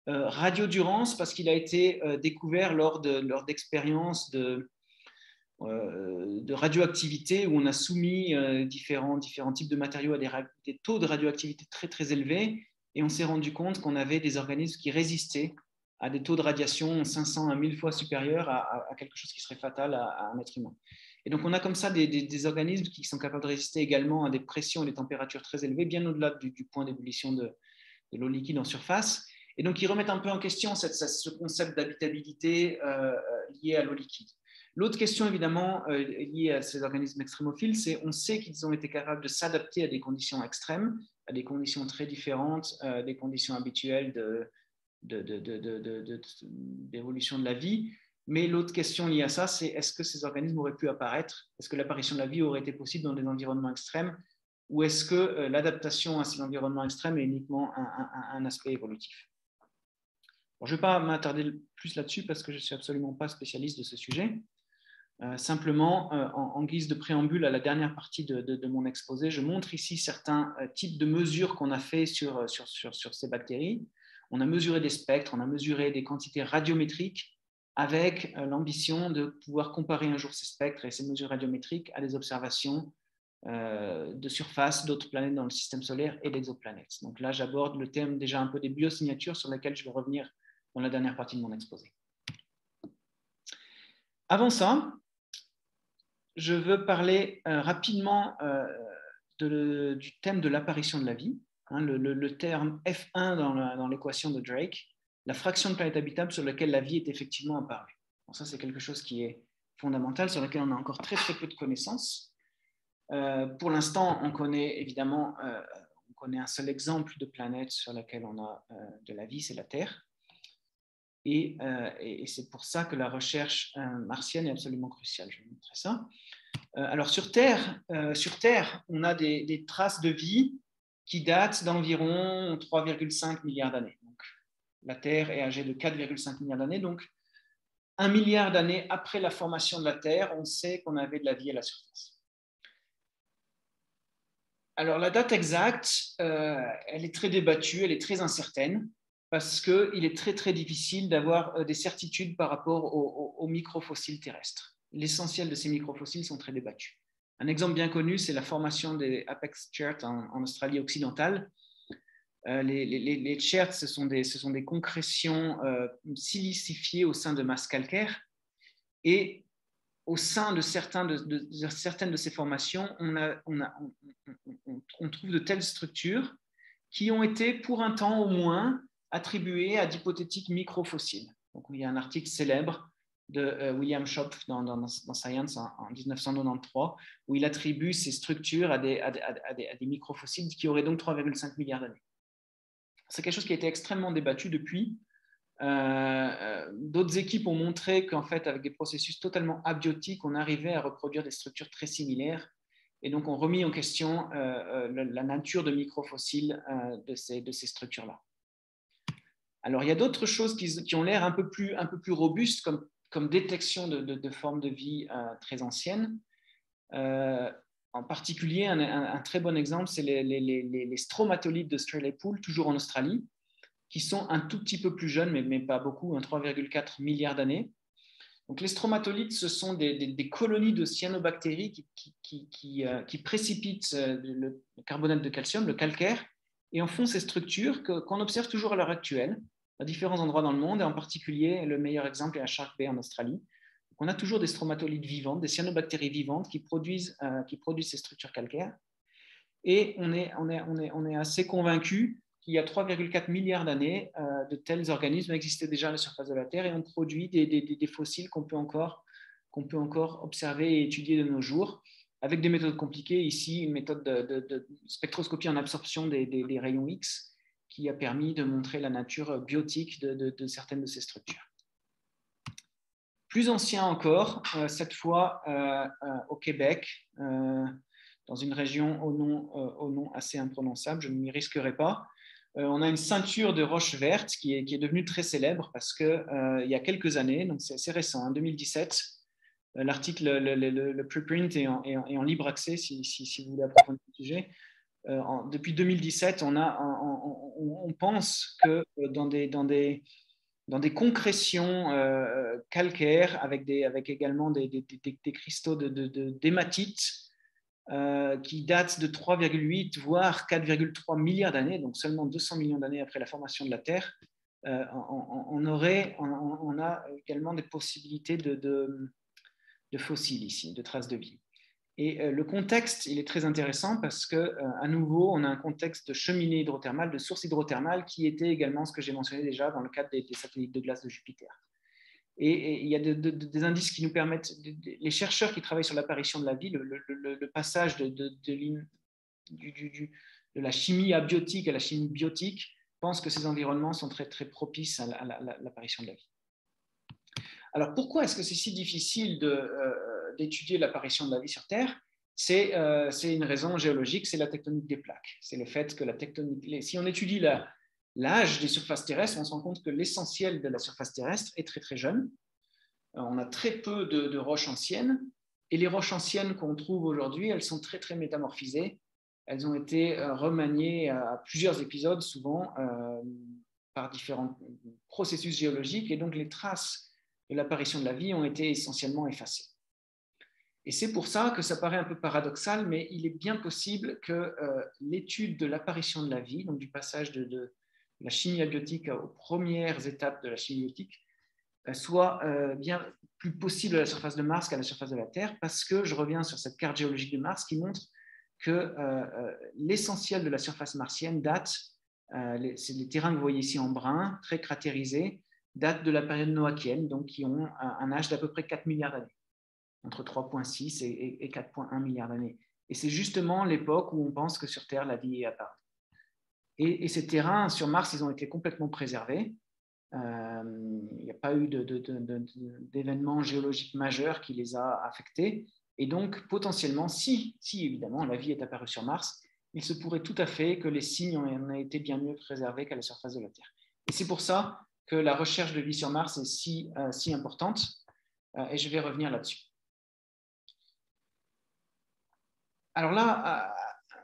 Radiodurance, parce qu'il a été découvert lors d'expériences de radioactivité où on a soumis différents types de matériaux à des taux de radioactivité très, très élevés et on s'est rendu compte qu'on avait des organismes qui résistaient à des taux de radiation 500 à 1000 fois supérieurs à quelque chose qui serait fatal à un être humain. Et donc, on a comme ça des organismes qui sont capables de résister également à des pressions et des températures très élevées, bien au-delà du point d'ébullition de l'eau liquide en surface. Et donc, ils remettent un peu en question ce concept d'habitabilité lié à l'eau liquide. L'autre question, évidemment, liée à ces organismes extrémophiles, c'est on sait qu'ils ont été capables de s'adapter à des conditions extrêmes, à des conditions très différentes des conditions habituelles d'évolution de la vie. Mais l'autre question liée à ça, c'est est-ce que ces organismes auraient pu apparaître? Est-ce que l'apparition de la vie aurait été possible dans des environnements extrêmes? Ou est-ce que l'adaptation à ces environnements extrêmes est uniquement un aspect évolutif? Bon, je ne vais pas m'attarder plus là-dessus parce que je ne suis absolument pas spécialiste de ce sujet. Simplement, en guise de préambule à la dernière partie de mon exposé, je montre ici certains types de mesures qu'on a fait sur ces bactéries. On a mesuré des spectres, on a mesuré des quantités radiométriques avec l'ambition de pouvoir comparer un jour ces spectres et ces mesures radiométriques à des observations de surface d'autres planètes dans le système solaire et d'exoplanètes. Donc là, j'aborde le thème déjà un peu des biosignatures sur lesquelles je vais revenir dans la dernière partie de mon exposé. Avant ça, je veux parler rapidement du thème de l'apparition de la vie, hein, le terme F1 dans l'équation de Drake, la fraction de planètes habitables sur laquelle la vie est effectivement apparue. Bon, ça, c'est quelque chose qui est fondamental, sur lequel on a encore très, très peu de connaissances. Pour l'instant, on connaît évidemment on connaît un seul exemple de planète sur laquelle on a de la vie, c'est la Terre. Et c'est pour ça que la recherche martienne est absolument cruciale. Je vais vous montrer ça. Alors sur Terre, on a des traces de vie qui datent d'environ 3,5 milliards d'années. Donc, la Terre est âgée de 4,5 milliards d'années. Donc, 1 milliard d'années après la formation de la Terre, on sait qu'on avait de la vie à la surface. Alors la date exacte, elle est très débattue, elle est très incertaine, parce qu'il est très très difficile d'avoir des certitudes par rapport aux microfossiles terrestres. L'essentiel de ces microfossiles sont très débattus. Un exemple bien connu, c'est la formation des Apex Cherts en Australie occidentale. Les cherts, ce sont des concrétions silicifiées au sein de masses calcaires. Et au sein de certaines de ces formations, on trouve de telles structures qui ont été, pour un temps au moins, attribuées à d'hypothétiques microfossiles. Donc, il y a un article célèbre de William Schopf dans Science en 1993, où il attribue ces structures à des microfossiles qui auraient donc 3,5 milliards d'années. C'est quelque chose qui a été extrêmement débattu depuis. D'autres équipes ont montré qu'en fait, avec des processus totalement abiotiques, on arrivait à reproduire des structures très similaires. Et donc, on remis en question la nature de microfossiles de ces structures-là. Alors, il y a d'autres choses qui ont l'air un peu plus robustes, comme détection de formes de vie très anciennes. En particulier, un très bon exemple, c'est les stromatolites de Straley Pool, toujours en Australie, qui sont un tout petit peu plus jeunes, mais pas beaucoup, 3,4 milliards d'années. Donc, les stromatolites, ce sont des colonies de cyanobactéries qui précipitent le carbonate de calcium, le calcaire, et en font ces structures qu'on observe toujours à l'heure actuelle à différents endroits dans le monde, et en particulier, le meilleur exemple est à Shark Bay en Australie. Donc, on a toujours des stromatolites vivantes, des cyanobactéries vivantes qui produisent ces structures calcaires. Et on est assez convaincu qu'il y a 3,4 milliards d'années, de tels organismes existaient déjà à la surface de la Terre et ont produit des fossiles qu'on peut encore observer et étudier de nos jours, avec des méthodes compliquées. Ici, une méthode de spectroscopie en absorption des rayons X qui a permis de montrer la nature biotique de certaines de ces structures. Plus ancien encore, cette fois au Québec, dans une région au nom assez imprononçable, je ne m'y risquerai pas. On a une ceinture de roches vertes qui est devenue très célèbre parce qu'il y a quelques années, donc c'est assez récent, en 2017, l'article, le preprint est en libre accès si vous voulez approfondir le sujet. depuis 2017, on pense que dans des concrétions calcaires avec également des cristaux d'hématite qui datent de 3,8 voire 4,3 milliards d'années, donc seulement 200 millions d'années après la formation de la Terre, on a également des possibilités de fossiles ici, de traces de vie. Et le contexte, il est très intéressant parce qu'à nouveau, on a un contexte de cheminée hydrothermale, de source hydrothermale, qui était également ce que j'ai mentionné déjà dans le cadre des satellites de glace de Jupiter. Et il y a des indices qui nous permettent, les chercheurs qui travaillent sur l'apparition de la vie, le passage de la chimie abiotique à la chimie biotique, pensent que ces environnements sont très, très propices à l'apparition de la vie. Alors pourquoi est-ce que c'est si difficile d'étudier l'apparition de la vie sur Terre? C'est une raison géologique, c'est la tectonique des plaques. C'est le fait que si on étudie l'âge des surfaces terrestres, on se rend compte que l'essentiel de la surface terrestre est très très jeune. On a très peu de roches anciennes, et les roches anciennes qu'on trouve aujourd'hui, elles sont très très métamorphisées. Elles ont été remaniées à plusieurs épisodes, souvent par différents processus géologiques, et donc les traces de l'apparition de la vie ont été essentiellement effacées. Et c'est pour ça que ça paraît un peu paradoxal, mais il est bien possible que l'étude de l'apparition de la vie, donc du passage de la chimie abiotique aux premières étapes de la chimie biotique, soit bien plus possible à la surface de Mars qu'à la surface de la Terre, parce que je reviens sur cette carte géologique de Mars qui montre que l'essentiel de la surface martienne date, c'est les terrains que vous voyez ici en brun, très cratérisés, datent de la période noachienne, donc qui ont un âge d'à peu près 4 milliards d'années, entre 3,6 et 4,1 milliards d'années. Et c'est justement l'époque où on pense que sur Terre, la vie est apparue. Et ces terrains sur Mars, ils ont été complètement préservés. Il n'y a pas eu d'événements géologiques majeurs qui les a affectés. Et donc, potentiellement, si évidemment la vie est apparue sur Mars, il se pourrait tout à fait que les signes en aient été bien mieux préservés qu'à la surface de la Terre. Et c'est pour ça que la recherche de vie sur Mars est si importante, et je vais revenir là-dessus. Alors là,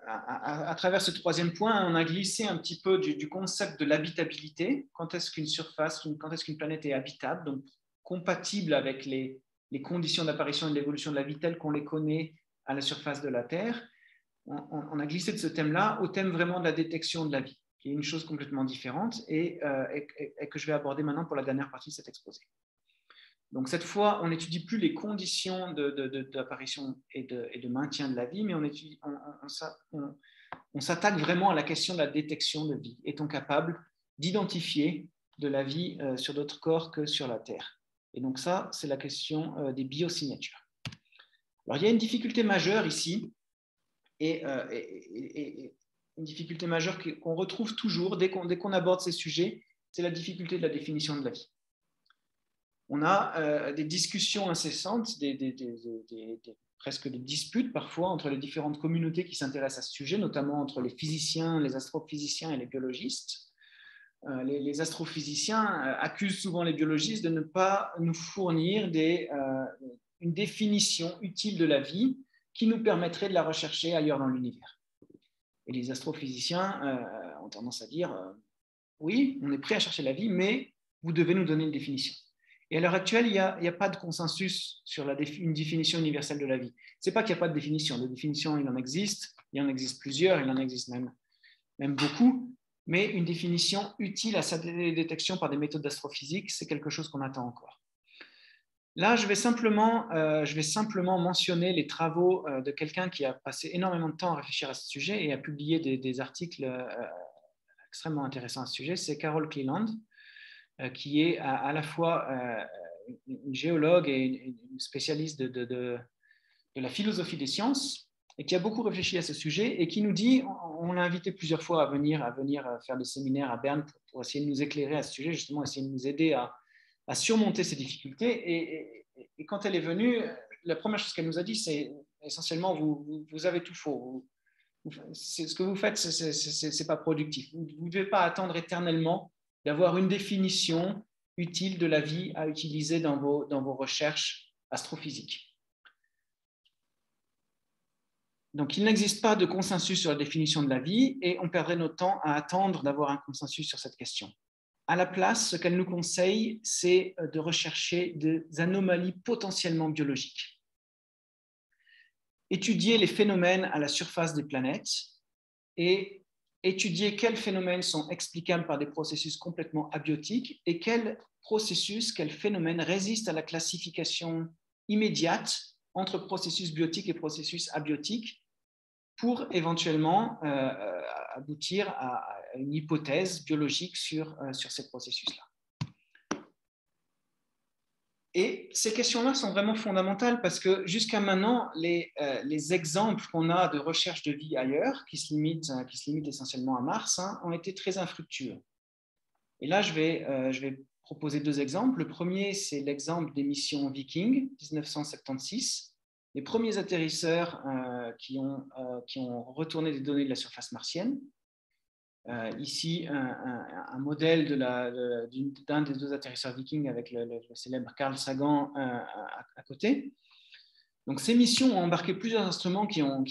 à travers ce troisième point, on a glissé un petit peu du concept de l'habitabilité. Quand est-ce qu'une planète est habitable, donc compatible avec les conditions d'apparition et de l'évolution de la vie telles qu'on les connaît à la surface de la Terre. On a glissé de ce thème-là au thème vraiment de la détection de la vie, qui est une chose complètement différente et que je vais aborder maintenant pour la dernière partie de cet exposé. Donc cette fois, on n'étudie plus les conditions d'apparition et de maintien de la vie, mais on s'attaque vraiment à la question de la détection de vie. Est-on capable d'identifier de la vie sur d'autres corps que sur la Terre? Et donc ça, c'est la question des biosignatures. Alors il y a une difficulté majeure ici, et une difficulté majeure qu'on retrouve toujours dès qu'on aborde ces sujets, c'est la difficulté de la définition de la vie. On a des discussions incessantes, presque des disputes parfois entre les différentes communautés qui s'intéressent à ce sujet, notamment entre les physiciens, les astrophysiciens et les biologistes. Les astrophysiciens accusent souvent les biologistes de ne pas nous fournir une définition utile de la vie qui nous permettrait de la rechercher ailleurs dans l'univers. Et les astrophysiciens ont tendance à dire oui, on est prêt à chercher la vie, mais vous devez nous donner une définition. Et à l'heure actuelle, il n'y a pas de consensus sur une définition universelle de la vie. Ce n'est pas qu'il n'y a pas de définition. Des définitions, il en existe plusieurs, il en existe même beaucoup, mais une définition utile à sa détection par des méthodes d'astrophysique, c'est quelque chose qu'on attend encore. Là, je vais simplement mentionner les travaux de quelqu'un qui a passé énormément de temps à réfléchir à ce sujet et a publié des articles extrêmement intéressants à ce sujet. C'est Carol Cleland, qui est à la fois une géologue et une spécialiste de la philosophie des sciences, et qui a beaucoup réfléchi à ce sujet, et qui nous dit, on l'a invité plusieurs fois à venir faire des séminaires à Berne pour essayer de nous éclairer à ce sujet, justement essayer de nous aider à surmonter ces difficultés. Et quand elle est venue, la première chose qu'elle nous a dit, c'est essentiellement, vous avez tout faux. Ce que vous faites, ce n'est pas productif. Vous ne devez pas attendre éternellement d'avoir une définition utile de la vie à utiliser dans vos recherches astrophysiques. Donc, il n'existe pas de consensus sur la définition de la vie et on perdrait notre temps à attendre d'avoir un consensus sur cette question. À la place, ce qu'elle nous conseille, c'est de rechercher des anomalies potentiellement biologiques. Étudier les phénomènes à la surface des planètes et étudier quels phénomènes sont explicables par des processus complètement abiotiques et quels processus, quels phénomènes résistent à la classification immédiate entre processus biotiques et processus abiotiques pour éventuellement aboutir à une hypothèse biologique sur ces processus-là. Et ces questions-là sont vraiment fondamentales parce que jusqu'à maintenant, les exemples qu'on a de recherche de vie ailleurs, qui se limitent essentiellement à Mars, ont été très infructueux. Et là, je vais proposer deux exemples. Le premier, c'est l'exemple des missions Viking, 1976. Les premiers atterrisseurs qui ont retourné des données de la surface martienne. Ici, un modèle d'un des deux atterrisseurs Viking avec le célèbre Carl Sagan à côté. Donc, ces missions ont embarqué plusieurs instruments qui ont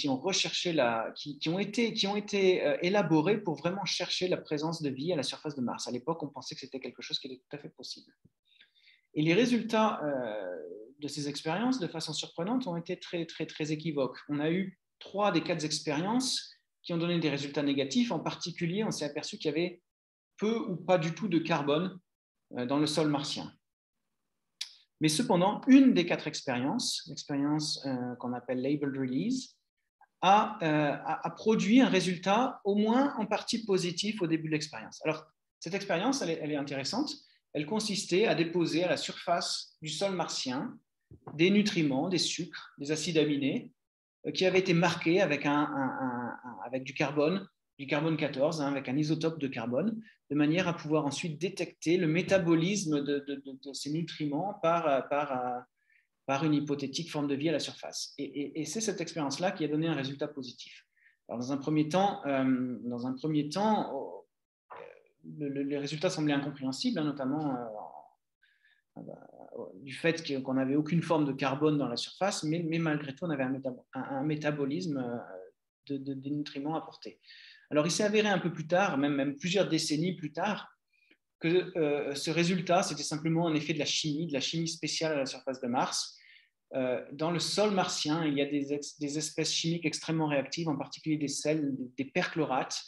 été élaborés pour vraiment chercher la présence de vie à la surface de Mars. À l'époque, on pensait que c'était quelque chose qui était tout à fait possible. Et les résultats de ces expériences, de façon surprenante, ont été très, très, très équivoques. On a eu 3 des 4 expériences qui ont donné des résultats négatifs. En particulier, on s'est aperçu qu'il y avait peu ou pas du tout de carbone dans le sol martien. Mais cependant, une des 4 expériences, l'expérience qu'on appelle Labeled Release, a produit un résultat au moins en partie positif au début de l'expérience. Alors, cette expérience, elle est intéressante. Elle consistait à déposer à la surface du sol martien des nutriments, des sucres, des acides aminés qui avaient été marqués avec du carbone 14, avec un isotope de carbone, de manière à pouvoir ensuite détecter le métabolisme de ces nutriments par une hypothétique forme de vie à la surface. Et c'est cette expérience-là qui a donné un résultat positif. Alors, dans un premier temps, les résultats semblaient incompréhensibles, notamment du fait qu'on n'avait aucune forme de carbone dans la surface, mais malgré tout, on avait un métabolisme des nutriments apportés. Alors, il s'est avéré un peu plus tard, même plusieurs décennies plus tard, que ce résultat, c'était simplement un effet de la chimie spéciale à la surface de Mars. Dans le sol martien, il y a des espèces chimiques extrêmement réactives, en particulier des sels, des perchlorates,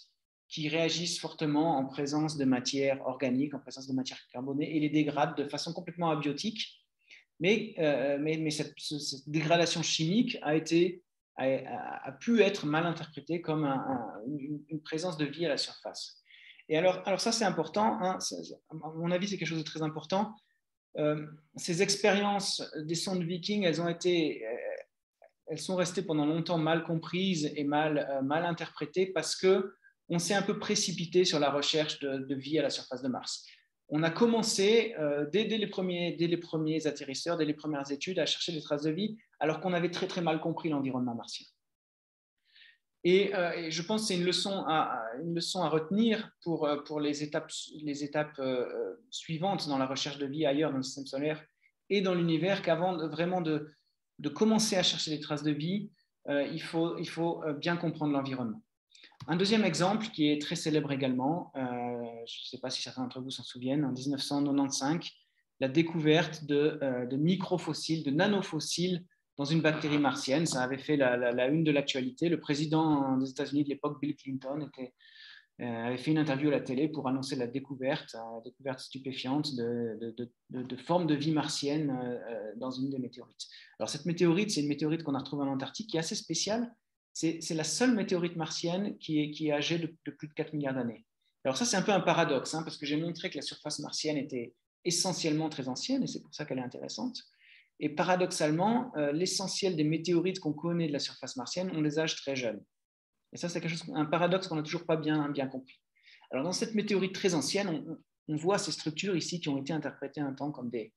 qui réagissent fortement en présence de matières organiques, en présence de matières carbonées, et les dégradent de façon complètement abiotique. Mais cette dégradation chimique a pu être mal interprétée comme une présence de vie à la surface. Et alors ça, c'est important. À mon avis, c'est quelque chose de très important. Ces expériences des sondes Viking, elles sont restées pendant longtemps mal comprises et mal interprétées parce qu'on s'est un peu précipité sur la recherche de vie à la surface de Mars. On a commencé, dès les premiers atterrisseurs, dès les premières études, à chercher des traces de vie, alors qu'on avait très, très mal compris l'environnement martien. Et je pense que c'est une leçon à retenir pour les étapes suivantes dans la recherche de vie ailleurs dans le système solaire et dans l'univers, qu'avant vraiment de commencer à chercher des traces de vie, il faut bien comprendre l'environnement. Un deuxième exemple qui est très célèbre également, je ne sais pas si certains d'entre vous s'en souviennent, en 1995, la découverte de microfossiles, de nanofossiles dans une bactérie martienne. Ça avait fait la une de l'actualité. Le président des États-Unis de l'époque, Bill Clinton, avait fait une interview à la télé pour annoncer la découverte stupéfiante de formes de vie martienne dans une des météorites. Alors cette météorite, c'est une météorite qu'on a retrouvée en Antarctique qui est assez spéciale. C'est la seule météorite martienne qui est âgée de plus de 4 milliards d'années. Alors ça, c'est un peu un paradoxe, parce que j'ai montré que la surface martienne était essentiellement très ancienne, et c'est pour ça qu'elle est intéressante. Et paradoxalement, l'essentiel des météorites qu'on connaît de la surface martienne ont des âges très jeunes. Et ça, c'est un paradoxe qu'on n'a toujours pas bien compris. Alors dans cette météorite très ancienne, on voit ces structures ici qui ont été interprétées un temps comme des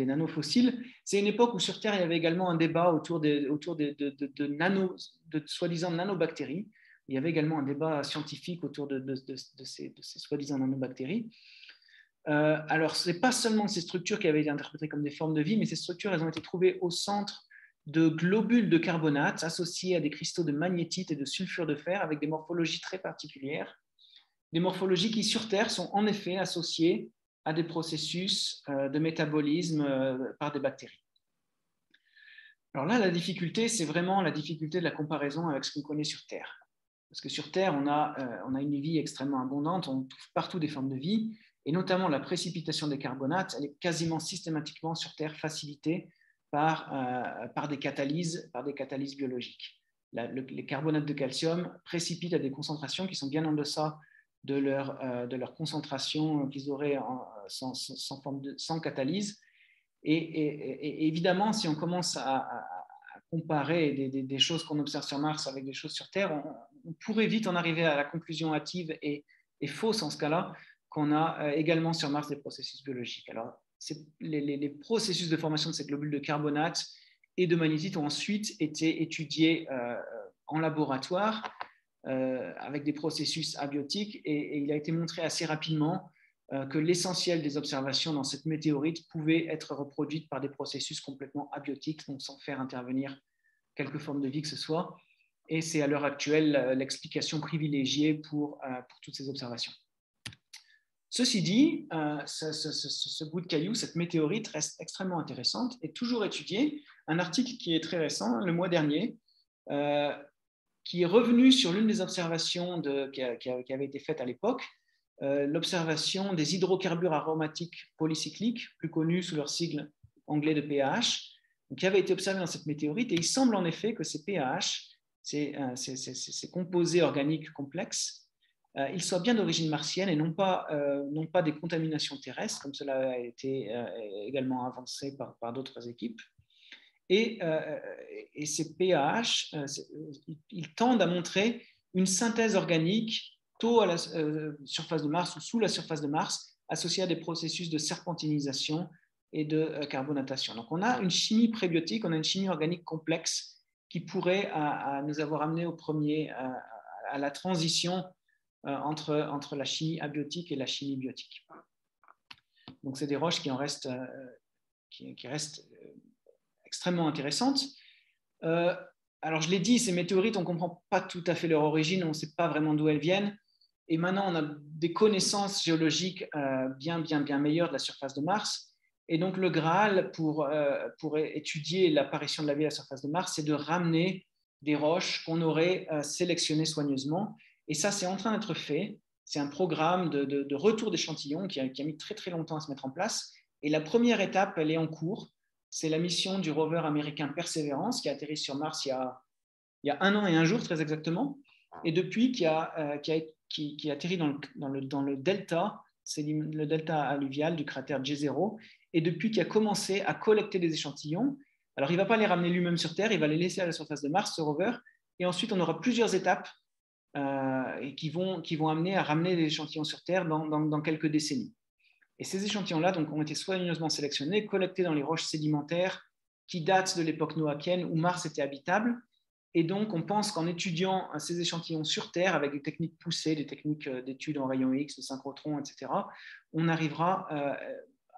nanofossiles. C'est une époque où sur Terre, il y avait également un débat autour de soi-disant nanobactéries. Il y avait également un débat scientifique autour de ces soi-disant nanobactéries. Alors, ce n'est pas seulement ces structures qui avaient été interprétées comme des formes de vie, mais ces structures, elles ont été trouvées au centre de globules de carbonate associés à des cristaux de magnétite et de sulfure de fer avec des morphologies très particulières, des morphologies qui sur Terre sont en effet associées à des processus de métabolisme par des bactéries. Alors là, la difficulté, c'est vraiment la difficulté de la comparaison avec ce qu'on connaît sur Terre. Parce que sur Terre, on a une vie extrêmement abondante, on trouve partout des formes de vie, et notamment la précipitation des carbonates, elle est quasiment systématiquement sur Terre facilitée par des catalyses biologiques. Les carbonates de calcium précipitent à des concentrations qui sont bien en deçà de leur concentration qu'ils auraient sans catalyse. Et évidemment, si on commence à comparer des choses qu'on observe sur Mars avec des choses sur Terre, on pourrait vite en arriver à la conclusion hâtive et fausse en ce cas-là, qu'on a également sur Mars des processus biologiques. Alors, les processus de formation de ces globules de carbonate et de magnétite ont ensuite été étudiés en laboratoire avec des processus abiotiques et il a été montré assez rapidement que l'essentiel des observations dans cette météorite pouvait être reproduite par des processus complètement abiotiques, donc sans faire intervenir quelque forme de vie que ce soit. Et c'est à l'heure actuelle l'explication privilégiée pour toutes ces observations. Ceci dit, ce bout de caillou, cette météorite reste extrêmement intéressante et toujours étudiée. Un article qui est très récent, le mois dernier, qui est revenu sur l'une des observations qui avait été faite à l'époque, l'observation des hydrocarbures aromatiques polycycliques, plus connus sous leur sigle anglais de PAH, qui avait été observé dans cette météorite. Et il semble en effet que ces PAH, ces composés organiques complexes, ils soient bien d'origine martienne et non pas des contaminations terrestres, comme cela a été également avancé par d'autres équipes. Et ces PAH, ils tendent à montrer une synthèse organique tôt à la surface de Mars ou sous la surface de Mars, associée à des processus de serpentinisation et de carbonatation. Donc on a une chimie prébiotique, on a une chimie organique complexe qui pourrait nous avoir amené à la transition entre la chimie abiotique et la chimie biotique. Donc c'est des roches qui restent extrêmement intéressantes. Alors je l'ai dit, ces météorites, on ne comprend pas tout à fait leur origine, on ne sait pas vraiment d'où elles viennent. Et maintenant, on a des connaissances géologiques bien meilleures de la surface de Mars. Et donc, le Graal pour étudier l'apparition de la vie à la surface de Mars, c'est de ramener des roches qu'on aurait sélectionnées soigneusement. Et ça, c'est en train d'être fait. C'est un programme de retour d'échantillons qui a mis très, très longtemps à se mettre en place. Et la première étape, elle est en cours. C'est la mission du rover américain Perseverance qui a atterri sur Mars il y a 1 an et 1 jour, très exactement. Et depuis, qui atterrit dans le delta, c'est le delta alluvial du cratère Jezero, et depuis qui a commencé à collecter des échantillons. Alors, il ne va pas les ramener lui-même sur Terre, il va les laisser à la surface de Mars, ce rover, et ensuite, on aura plusieurs étapes qui vont amener à ramener des échantillons sur Terre dans quelques décennies. Et ces échantillons-là donc, ont été soigneusement sélectionnés, collectés dans les roches sédimentaires qui datent de l'époque noachienne où Mars était habitable. Et donc, on pense qu'en étudiant ces échantillons sur Terre avec des techniques poussées, des techniques d'études en rayons X, de synchrotron, etc., on arrivera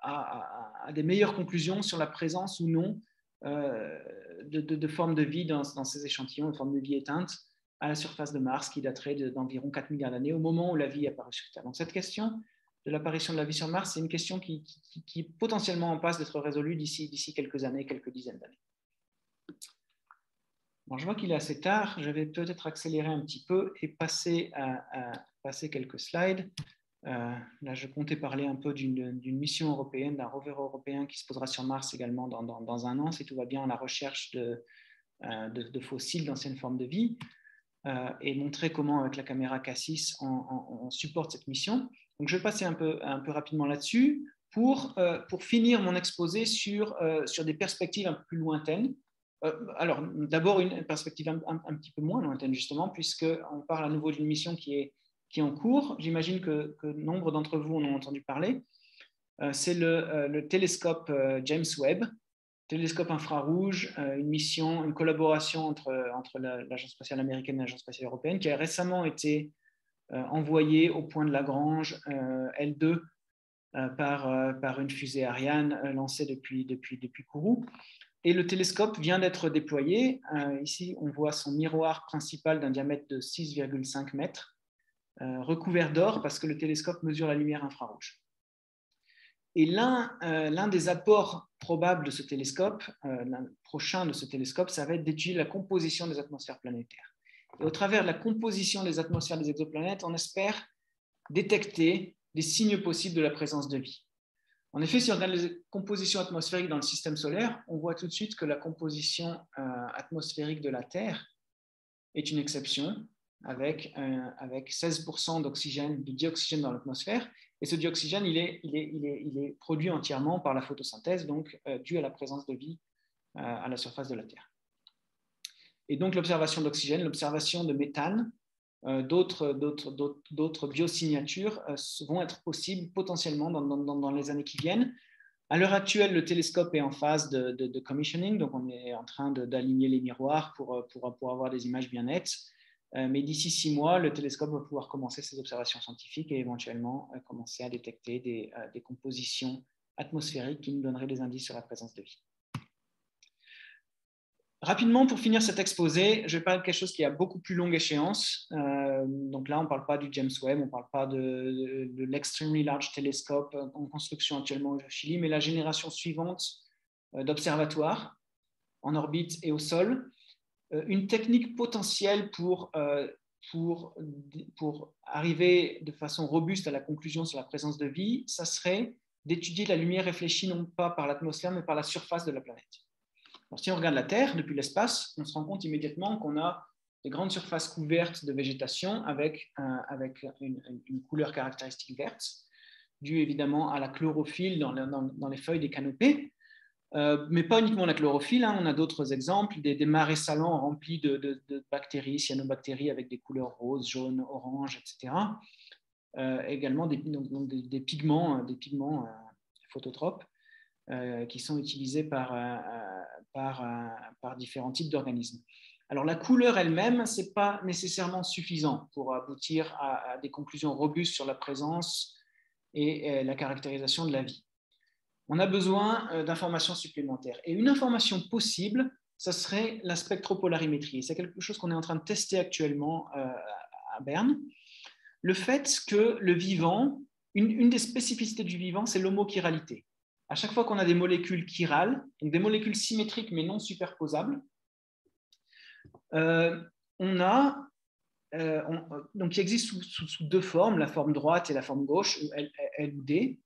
à des meilleures conclusions sur la présence ou non de formes de vie dans ces échantillons, de formes de vie éteintes à la surface de Mars qui daterait d'environ 4 milliards d'années au moment où la vie est apparue sur Terre. Donc, cette question de l'apparition de la vie sur Mars, c'est une question qui est potentiellement en passe d'être résolue d'ici quelques années, quelques dizaines d'années. Bon, je vois qu'il est assez tard, je vais peut-être accélérer un petit peu et passer quelques slides. Là, je comptais parler un peu d'une mission européenne, d'un rover européen qui se posera sur Mars également dans 1 an, si tout va bien, à la recherche de fossiles d'anciennes formes de vie, et montrer comment, avec la caméra Cassis, on supporte cette mission. Donc, je vais passer un peu rapidement là-dessus pour finir mon exposé sur des perspectives un peu plus lointaines. Alors, d'abord, une perspective un petit peu moins lointaine, justement, puisqu'on parle à nouveau d'une mission qui est en cours. J'imagine que nombre d'entre vous en ont entendu parler. C'est le télescope James Webb, télescope infrarouge, une collaboration entre l'Agence spatiale américaine et l'Agence spatiale européenne, qui a récemment été envoyé au point de Lagrange L2 par une fusée Ariane lancée depuis Kourou. Et le télescope vient d'être déployé. Ici, on voit son miroir principal d'un diamètre de 6,5 mètres, recouvert d'or parce que le télescope mesure la lumière infrarouge. Et l'un des apports probables de ce télescope, l'un prochain de ce télescope, ça va être d'étudier la composition des atmosphères planétaires. Et au travers de la composition des atmosphères des exoplanètes, on espère détecter des signes possibles de la présence de vie. En effet, si on regarde les compositions atmosphériques dans le système solaire, on voit tout de suite que la composition atmosphérique de la Terre est une exception, avec 16% d'oxygène, de dioxygène dans l'atmosphère. Et ce dioxygène, il est produit entièrement par la photosynthèse, donc dû à la présence de vie à la surface de la Terre. Et donc l'observation d'oxygène, l'observation de méthane, d'autres biosignatures vont être possibles potentiellement dans les années qui viennent. À l'heure actuelle, le télescope est en phase de commissioning, donc on est en train d'aligner les miroirs pour avoir des images bien nettes. Mais d'ici 6 mois, le télescope va pouvoir commencer ses observations scientifiques et éventuellement commencer à détecter des compositions atmosphériques qui nous donneraient des indices sur la présence de vie. Rapidement, pour finir cet exposé, je vais parler de quelque chose qui est à beaucoup plus longue échéance. Donc là, on ne parle pas du James Webb, on ne parle pas de l'Extremely Large Telescope en construction actuellement au Chili, mais la génération suivante d'observatoires en orbite et au sol. Une technique potentielle pour arriver de façon robuste à la conclusion sur la présence de vie, ça serait d'étudier la lumière réfléchie non pas par l'atmosphère, mais par la surface de la planète. Alors, si on regarde la Terre depuis l'espace, on se rend compte immédiatement qu'on a des grandes surfaces couvertes de végétation avec une couleur caractéristique verte, due évidemment à la chlorophylle dans les feuilles des canopées. Mais pas uniquement la chlorophylle, on a d'autres exemples, des marais salants remplis de bactéries, cyanobactéries avec des couleurs roses, jaunes, oranges, etc. Également des pigments phototropes qui sont utilisés par différents types d'organismes. Alors la couleur elle-même, ce n'est pas nécessairement suffisant pour aboutir à des conclusions robustes sur la présence et la caractérisation de la vie. On a besoin d'informations supplémentaires. Et une information possible, ce serait la spectropolarimétrie. C'est quelque chose qu'on est en train de tester actuellement à Berne. Le fait que le vivant, une des spécificités du vivant, c'est l'homochiralité. À chaque fois qu'on a des molécules chirales, donc des molécules symétriques mais non superposables, donc qui existent sous deux formes, la forme droite et la forme gauche, L ou D.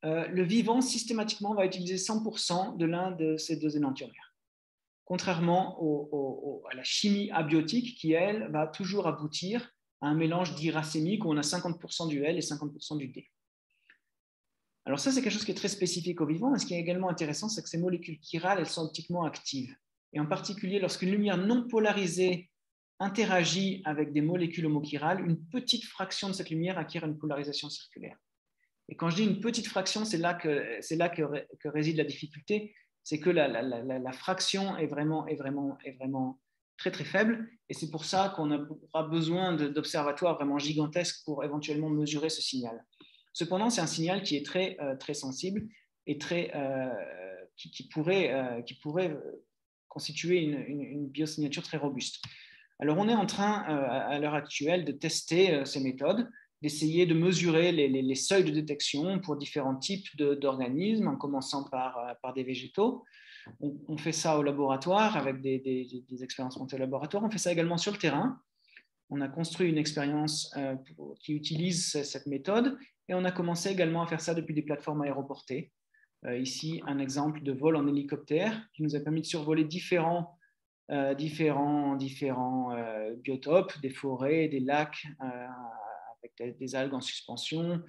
Le vivant, systématiquement, va utiliser 100% de l'un de ces deux énantiomères. Contrairement à la chimie abiotique qui, elle, va toujours aboutir à un mélange diracémique où on a 50% du L et 50% du D. Alors ça, c'est quelque chose qui est très spécifique au vivant. Et ce qui est également intéressant, c'est que ces molécules chirales, elles sont optiquement actives. Et en particulier, lorsqu'une lumière non polarisée interagit avec des molécules homochirales, une petite fraction de cette lumière acquiert une polarisation circulaire. Et quand je dis une petite fraction, c'est là que réside la difficulté, c'est que la fraction est vraiment très très faible, et c'est pour ça qu'on aura besoin d'observatoires vraiment gigantesques pour éventuellement mesurer ce signal. Cependant, c'est un signal qui est très, très sensible et qui pourrait constituer une biosignature très robuste. Alors, on est en train, à l'heure actuelle, de tester ces méthodes, d'essayer de mesurer les seuils de détection pour différents types d'organismes, en commençant par des végétaux. On fait ça au laboratoire avec des expériences montées au laboratoire. On fait ça également sur le terrain. On a construit une expérience qui utilise cette méthode et on a commencé également à faire ça depuis des plateformes aéroportées. Ici, un exemple de vol en hélicoptère qui nous a permis de survoler différents biotopes, des forêts, des lacs avec des algues en suspension,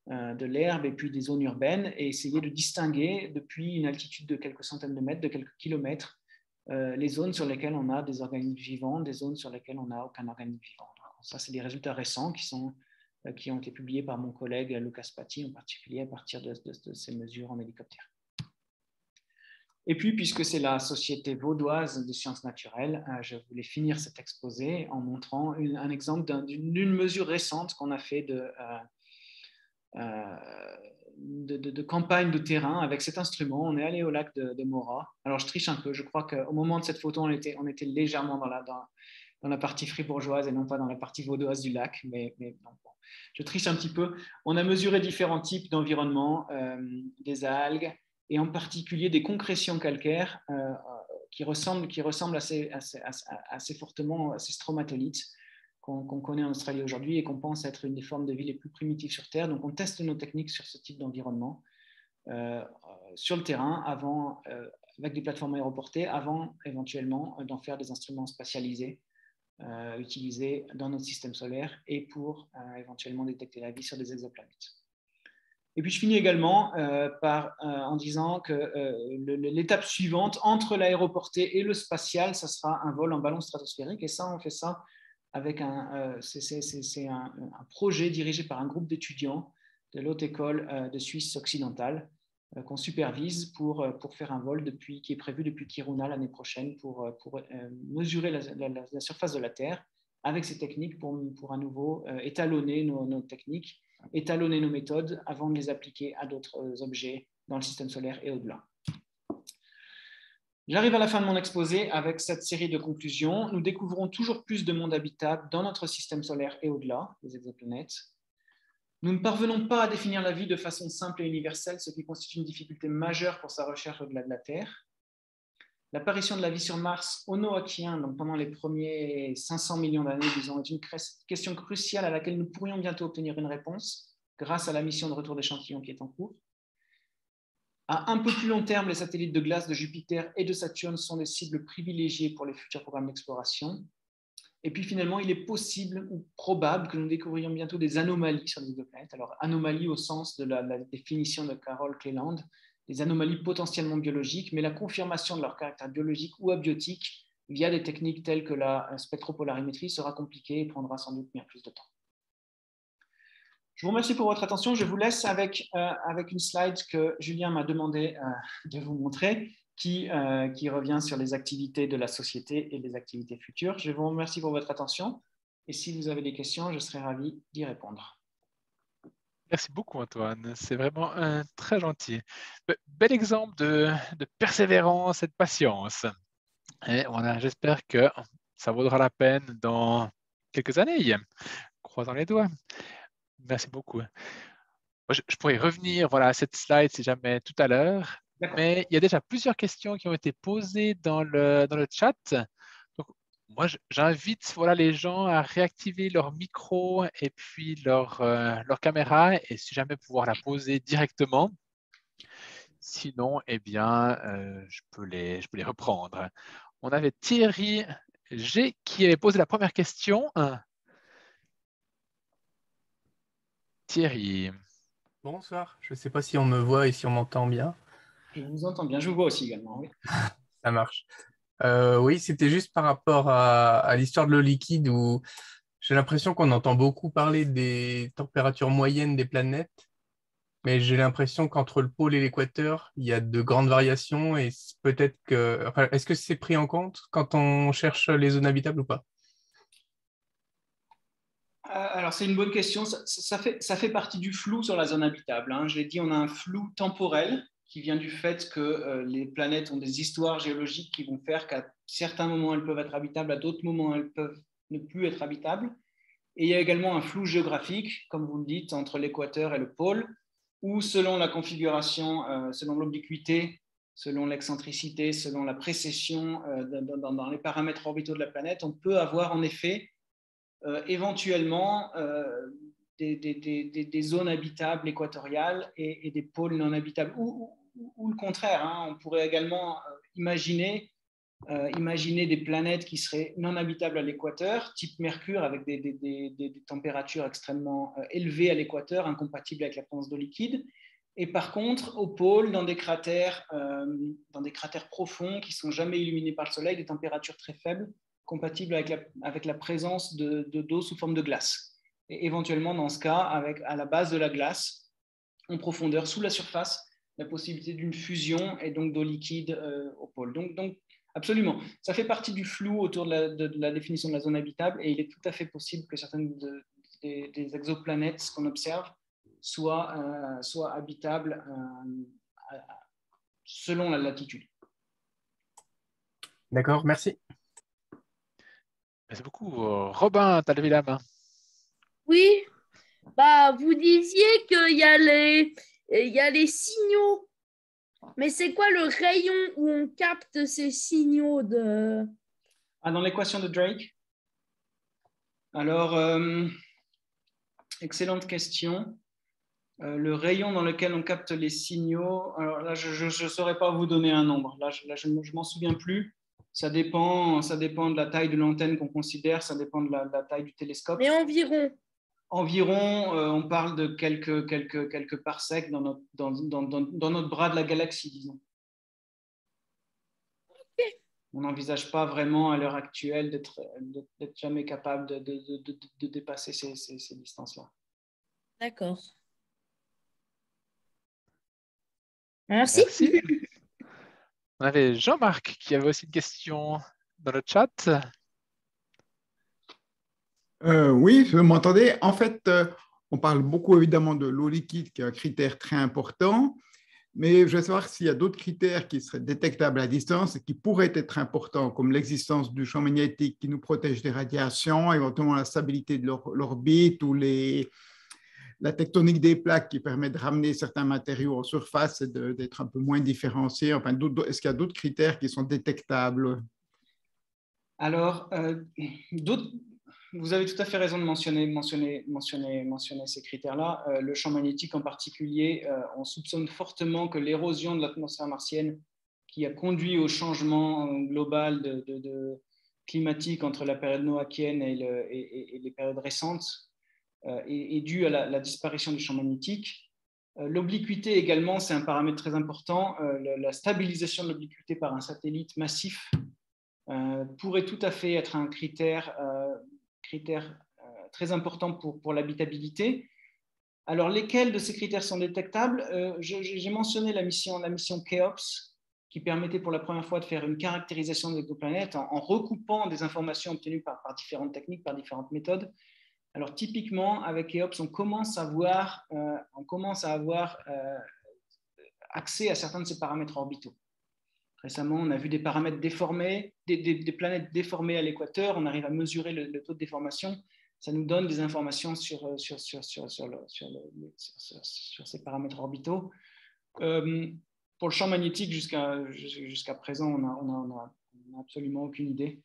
de l'herbe et puis des zones urbaines, et essayer de distinguer depuis une altitude de quelques centaines de mètres, de quelques kilomètres, les zones sur lesquelles on a des organismes vivants, des zones sur lesquelles on n'a aucun organisme vivant. Ça, c'est des résultats récents qui ont été publiés par mon collègue Lucas Patti, en particulier à partir de ces mesures en hélicoptère. Et puis, puisque c'est la Société vaudoise des sciences naturelles, je voulais finir cet exposé en montrant un exemple d'une mesure récente qu'on a fait campagne de terrain avec cet instrument. On est allé au lac de Mora. Alors, je triche un peu. Je crois qu'au moment de cette photo, on était légèrement dans la partie fribourgeoise et non pas dans la partie vaudoise du lac. Mais non, bon, je triche un petit peu. On a mesuré différents types d'environnement, des algues et en particulier des concrétions calcaires qui ressemblent assez fortement à ces stromatolites qu'on connaît en Australie aujourd'hui et qu'on pense être une des formes de vie les plus primitives sur Terre. Donc, on teste nos techniques sur ce type d'environnement sur le terrain avec des plateformes aéroportées avant éventuellement d'en faire des instruments spatialisés utilisés dans notre système solaire et pour éventuellement détecter la vie sur des exoplanètes. Et puis, je finis également en disant que l'étape suivante entre l'aéroporté et le spatial, ça sera un vol en ballon stratosphérique. Et ça, on fait ça avec un projet dirigé par un groupe d'étudiants de l'Haute École de Suisse occidentale qu'on supervise pour faire un vol qui est prévu depuis Kiruna l'année prochaine pour mesurer la surface de la Terre avec ces techniques pour à nouveau étalonner nos techniques, étalonner nos méthodes avant de les appliquer à d'autres objets dans le système solaire et au-delà. J'arrive à la fin de mon exposé avec cette série de conclusions. Nous découvrons toujours plus de mondes habitables dans notre système solaire et au-delà, les exoplanètes. Nous ne parvenons pas à définir la vie de façon simple et universelle, ce qui constitue une difficulté majeure pour sa recherche au-delà de la Terre. L'apparition de la vie sur Mars Homo-Akien, donc pendant les premiers 500 millions d'années, disons, est une question cruciale à laquelle nous pourrions bientôt obtenir une réponse grâce à la mission de retour d'échantillons qui est en cours. À un peu plus long terme, les satellites de glace de Jupiter et de Saturne sont des cibles privilégiées pour les futurs programmes d'exploration. Et puis finalement, il est possible ou probable que nous découvrions bientôt des anomalies sur les exoplanètes. Alors, anomalies au sens de la définition de Carol Cleland, des anomalies potentiellement biologiques, mais la confirmation de leur caractère biologique ou abiotique via des techniques telles que la spectropolarimétrie sera compliquée et prendra sans doute bien plus de temps. Je vous remercie pour votre attention. Je vous laisse avec une slide que Julien m'a demandé de vous montrer, qui revient sur les activités de la société et les activités futures. Je vous remercie pour votre attention. Et si vous avez des questions, je serai ravi d'y répondre. Merci beaucoup, Antoine. C'est vraiment très gentil. Bel exemple de persévérance et de patience. Et voilà, j'espère que ça vaudra la peine dans quelques années. Croisons les doigts. Merci beaucoup. Je pourrais revenir à cette slide si jamais tout à l'heure, mais il y a déjà plusieurs questions qui ont été posées dans le chat. Donc, moi, j'invite les gens à réactiver leur micro et puis leur caméra et si jamais pouvoir la poser directement. Sinon, eh bien, je peux les reprendre. On avait Thierry G qui avait posé la première question. Thierry. Bonsoir, je ne sais pas si on me voit et si on m'entend bien. Je vous entends bien, je vous vois aussi également. Oui. Ça marche. Oui, c'était juste par rapport à l'histoire de l'eau liquide où j'ai l'impression qu'on entend beaucoup parler des températures moyennes des planètes, mais j'ai l'impression qu'entre le pôle et l'équateur, il y a de grandes variations et peut-être que... Enfin, est-ce que c'est pris en compte quand on cherche les zones habitables ou pas? Alors, c'est une bonne question. Ça fait partie du flou sur la zone habitable. Hein. Je l'ai dit, on a un flou temporel qui vient du fait que les planètes ont des histoires géologiques qui vont faire qu'à certains moments, elles peuvent être habitables, à d'autres moments, elles peuvent ne plus être habitables. Et il y a également un flou géographique, comme vous le dites, entre l'équateur et le pôle, où selon la configuration, selon l'obliquité, selon l'excentricité, selon la précession dans les paramètres orbitaux de la planète, on peut avoir en effet éventuellement des zones habitables équatoriales et des pôles non habitables, ou le contraire. Hein. On pourrait également imaginer des planètes qui seraient non habitables à l'équateur, type Mercure, avec des températures extrêmement élevées à l'équateur, incompatibles avec la présence d'eau liquide. Et par contre, au pôle, dans des cratères profonds qui ne sont jamais illuminés par le soleil, des températures très faibles, compatibles avec la présence d'eau sous forme de glace. Et éventuellement, dans ce cas, à la base de la glace, en profondeur, sous la surface, la possibilité d'une fusion et donc d'eau liquide au pôle. Donc, absolument. Ça fait partie du flou autour de la définition de la zone habitable et il est tout à fait possible que certaines des exoplanètes qu'on observe soit habitable selon la latitude. D'accord, merci. Merci beaucoup. Robin, tu as levé la main. Oui, bah, vous disiez il y a les signaux. Mais c'est quoi le rayon où on capte ces signaux de... Dans l'équation de Drake? Alors, excellente question. Le rayon dans lequel on capte les signaux, alors là, je ne saurais pas vous donner un nombre. Là, je ne m'en souviens plus. Ça dépend de la taille de l'antenne qu'on considère, ça dépend de la taille du télescope. Mais environ. Environ, on parle de quelques parsecs dans notre bras de la galaxie, disons. Okay. On n'envisage pas vraiment à l'heure actuelle d'être jamais capable de dépasser ces distances-là. D'accord. Merci. Merci. On avait Jean-Marc qui avait aussi une question dans le chat. Oui, vous m'entendez? En fait, on parle beaucoup évidemment de l'eau liquide, qui est un critère très important, mais je veux savoir s'il y a d'autres critères qui seraient détectables à distance et qui pourraient être importants, comme l'existence du champ magnétique qui nous protège des radiations, éventuellement la stabilité de l'orbite ou la tectonique des plaques qui permet de ramener certains matériaux en surface et d'être un peu moins différenciés. Enfin, est-ce qu'il y a d'autres critères qui sont détectables? Alors, vous avez tout à fait raison de mentionner ces critères-là. Le champ magnétique en particulier, on soupçonne fortement que l'érosion de l'atmosphère martienne qui a conduit au changement global climatique entre la période noachienne et les périodes récentes est due à la disparition du champ magnétique. L'obliquité également, c'est un paramètre très important. La stabilisation de l'obliquité par un satellite massif pourrait tout à fait être un critère très important pour l'habitabilité. Alors, lesquels de ces critères sont détectables? J'ai mentionné la mission Cheops, qui permettait pour la première fois de faire une caractérisation des exoplanètes en recoupant des informations obtenues par différentes techniques, par différentes méthodes. Alors, typiquement, avec Cheops, on commence à avoir accès à certains de ces paramètres orbitaux. Récemment, on a vu des paramètres déformés, des planètes déformées à l'équateur. On arrive à mesurer le taux de déformation. Ça nous donne des informations sur ces paramètres orbitaux. Pour le champ magnétique, jusqu'à présent, on n'a absolument aucune idée.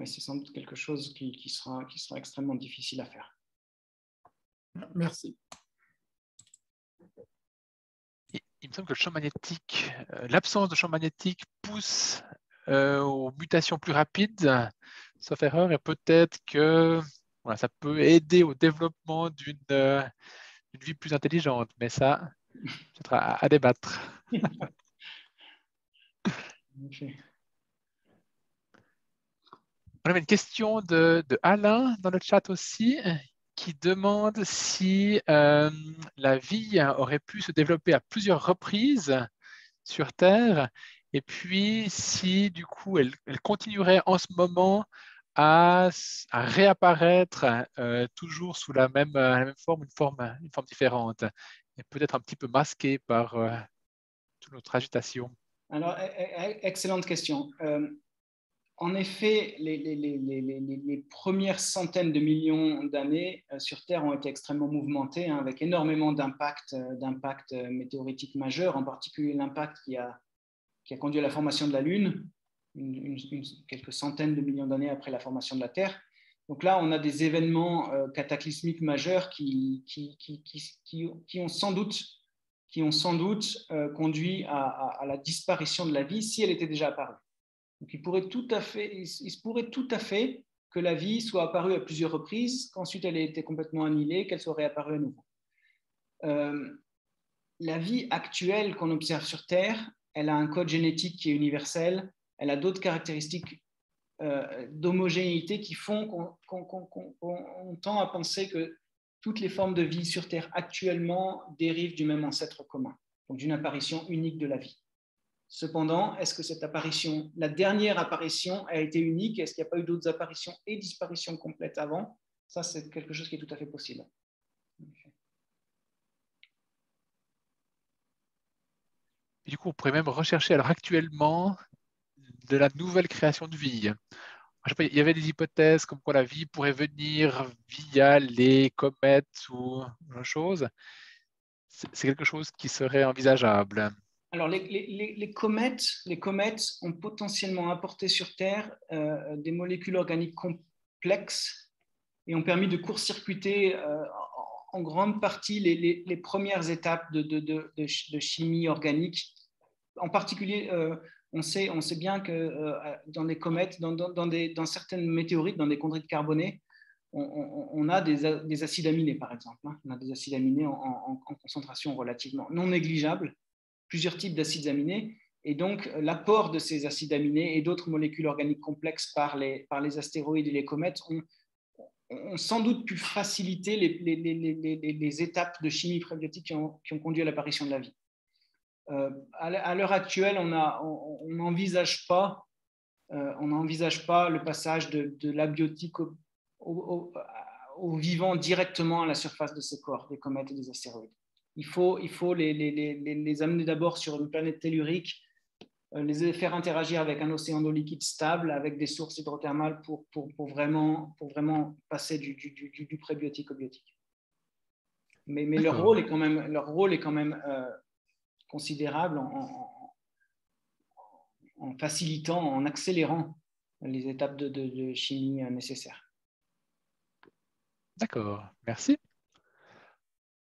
Et c'est sans doute quelque chose qui sera extrêmement difficile à faire. Merci. Il me semble que le champ magnétique, l'absence de champ magnétique pousse aux mutations plus rapides, sauf erreur, et peut-être que voilà, ça peut aider au développement d'une vie plus intelligente, mais ça, peut-être à débattre. On avait une question de Alain dans le chat aussi, qui demande si la vie aurait pu se développer à plusieurs reprises sur Terre, et puis si du coup elle continuerait en ce moment à réapparaître toujours sous la même forme, une forme différente, et peut-être un petit peu masquée par toute notre agitation. Alors, excellente question. En effet, les premières centaines de millions d'années sur Terre ont été extrêmement mouvementées, avec énormément d'impacts météoritiques majeurs, en particulier l'impact qui a conduit à la formation de la Lune, quelques centaines de millions d'années après la formation de la Terre. Donc là, on a des événements cataclysmiques majeurs qui ont sans doute conduit à la disparition de la vie si elle était déjà apparue. Donc, il se pourrait tout à fait que la vie soit apparue à plusieurs reprises, qu'ensuite elle ait été complètement annihilée, qu'elle soit réapparue à nouveau. La vie actuelle qu'on observe sur Terre, elle a un code génétique qui est universel, elle a d'autres caractéristiques d'homogénéité qui font qu'on tend à penser que toutes les formes de vie sur Terre actuellement dérivent du même ancêtre commun, donc d'une apparition unique de la vie. Cependant, est-ce que cette apparition, la dernière apparition, a été unique? Est-ce qu'il n'y a pas eu d'autres apparitions et disparitions complètes avant? Ça, c'est quelque chose qui est tout à fait possible. Et du coup, on pourrait même rechercher alors actuellement de la nouvelle création de vie. Je sais pas, il y avait des hypothèses comme quoi la vie pourrait venir via les comètes ou autre chose. C'est quelque chose qui serait envisageable. Alors, les comètes ont potentiellement apporté sur Terre des molécules organiques complexes et ont permis de court-circuiter en grande partie les premières étapes de chimie organique. En particulier, on sait bien que dans les comètes, dans certaines météorites, dans des chondrites carbonées, on a des acides aminés, par exemple. On a des acides aminés en concentration relativement non négligeable, plusieurs types d'acides aminés. Et donc, l'apport de ces acides aminés et d'autres molécules organiques complexes par les astéroïdes et les comètes ont sans doute pu faciliter les étapes de chimie prébiotique qui ont conduit à l'apparition de la vie. À l'heure actuelle, on n'envisage pas le passage de l'abiotique au vivant directement à la surface de ces corps, des comètes et des astéroïdes. Il faut les amener d'abord sur une planète tellurique, les faire interagir avec un océan d'eau liquide stable, avec des sources hydrothermales pour vraiment passer du prébiotique au biotique. Mais leur rôle est quand même considérable en facilitant, en accélérant les étapes de chimie nécessaires. D'accord, merci.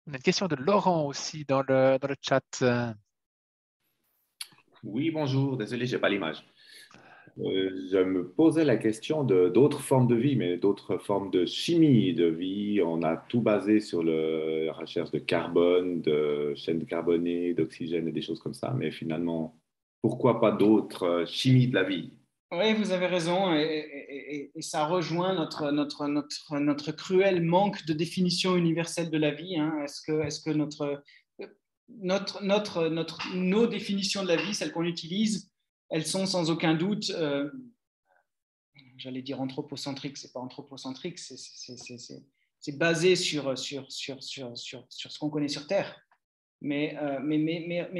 On a une question de Laurent aussi dans le chat. Oui, bonjour. Désolé, je n'ai pas l'image. Je me posais la question d'autres formes de vie, mais d'autres formes de chimie de vie. On a tout basé sur la recherche de carbone, de chaînes carbonées, d'oxygène et des choses comme ça. Mais finalement, pourquoi pas d'autres chimies de la vie? Oui, vous avez raison, et ça rejoint notre cruel manque de définition universelle de la vie. Est-ce que nos définitions de la vie, celles qu'on utilise, elles sont sans aucun doute, j'allais dire anthropocentriques, c'est pas anthropocentrique, c'est basé sur ce qu'on connaît sur Terre. Mais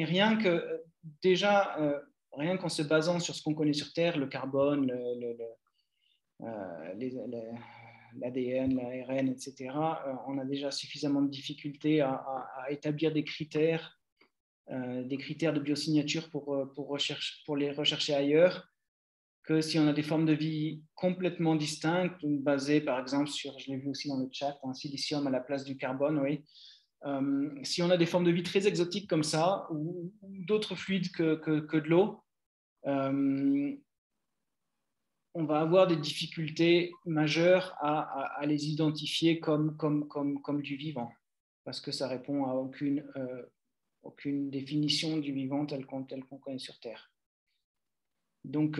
rien qu'en se basant sur ce qu'on connaît sur Terre, le carbone, l'ADN, l'ARN, etc., on a déjà suffisamment de difficultés à établir des critères de biosignature pour les rechercher ailleurs, que si on a des formes de vie complètement distinctes, basées par exemple sur, je l'ai vu aussi dans le chat, un silicium à la place du carbone, oui. Si on a des formes de vie très exotiques comme ça, ou d'autres fluides que de l'eau, on va avoir des difficultés majeures à les identifier comme du vivant, parce que ça répond à aucune définition du vivant tel qu'on connaît sur Terre. Donc,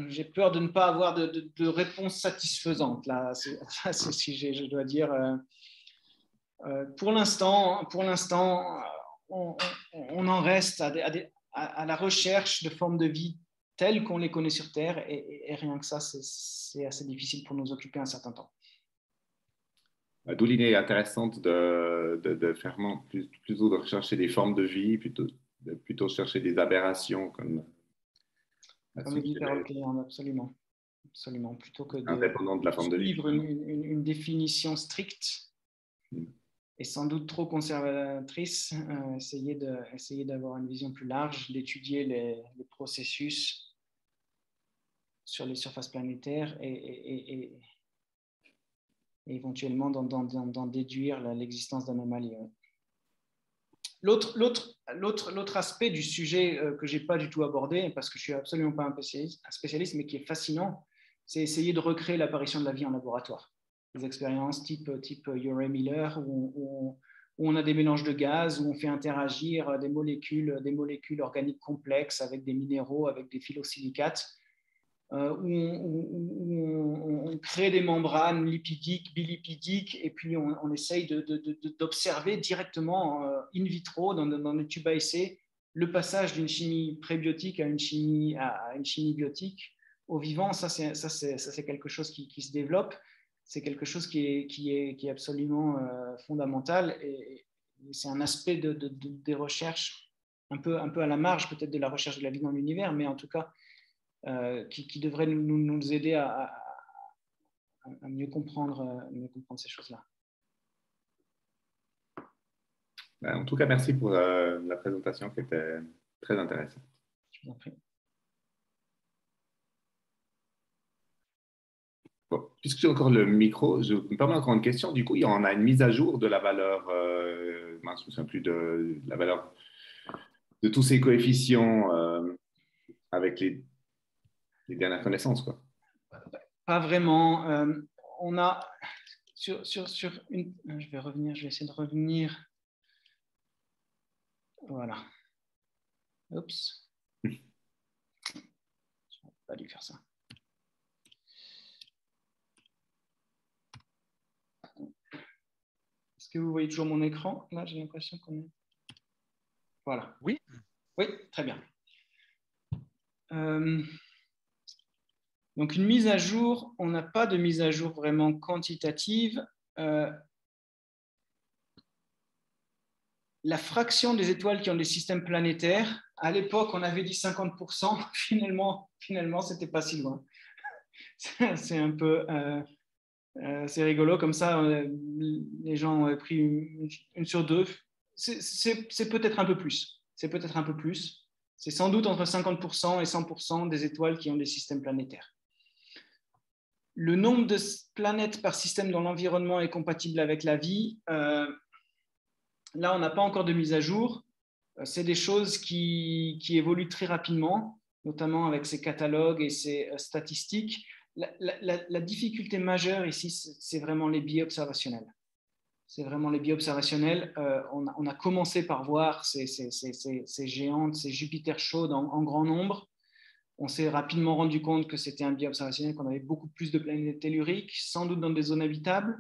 j'ai peur de ne pas avoir de réponse satisfaisante, là, si je dois dire. Pour l'instant, on en reste à la recherche de formes de vie telles qu'on les connaît sur Terre, et rien que ça, c'est assez difficile pour nous occuper un certain temps. D'où l'idée intéressante de faire plutôt de rechercher des formes de vie, plutôt chercher des aberrations comme l'hypereucléon, absolument. Plutôt que indépendant de la forme de vie. Suivre une définition stricte et sans doute trop conservatrice, essayer d'avoir une vision plus large, d'étudier les processus sur les surfaces planétaires et éventuellement d'en déduire l'existence d'anomalies. L'autre aspect du sujet que je n'ai pas du tout abordé, parce que je ne suis absolument pas un spécialiste, mais qui est fascinant, c'est essayer de recréer l'apparition de la vie en laboratoire. Des expériences type Urey Miller, où on a des mélanges de gaz, où on fait interagir des molécules organiques complexes avec des minéraux, avec des phyllosilicates, où on crée des membranes lipidiques, bilipidiques, et puis on essaye d'observer directement in vitro, dans des tubes à essai, le passage d'une chimie prébiotique à une chimie biotique au vivant. Ça, c'est quelque chose qui se développe. C'est quelque chose qui est absolument fondamental, et c'est un aspect des recherches un peu à la marge peut-être de la recherche de la vie dans l'univers, mais en tout cas qui devrait nous aider à mieux comprendre ces choses-là. En tout cas, merci pour la présentation qui était très intéressante. Je vous en prie. Bon, puisque j'ai encore le micro, je me permets encore une question. Du coup, il y en a une mise à jour de la valeur, je ne me souviens plus de la valeur de tous ces coefficients avec les dernières connaissances, quoi. Pas vraiment. On a sur une. Je vais essayer de revenir. Voilà. Oups. Je n'ai pas dû faire ça. Est-ce que vous voyez toujours mon écran? Là, j'ai l'impression qu'on est. Voilà. Oui. Oui, très bien. Donc, une mise à jour, on n'a pas de mise à jour vraiment quantitative. La fraction des étoiles qui ont des systèmes planétaires, à l'époque, on avait dit 50%. Finalement, c'était pas si loin. C'est un peu, c'est rigolo comme ça. Les gens ont pris une sur deux. C'est peut-être un peu plus. C'est peut-être un peu plus. C'est sans doute entre 50% et 100% des étoiles qui ont des systèmes planétaires. Le nombre de planètes par système dont l'environnement est compatible avec la vie. Là, on n'a pas encore de mise à jour. C'est des choses qui évoluent très rapidement, notamment avec ces catalogues et ces statistiques. La difficulté majeure ici, c'est vraiment les biais observationnels. C'est vraiment les biais observationnels. On a commencé par voir ces géantes, ces Jupiter chaudes en grand nombre. On s'est rapidement rendu compte que c'était un biais observationnel, qu'on avait beaucoup plus de planètes telluriques, sans doute dans des zones habitables.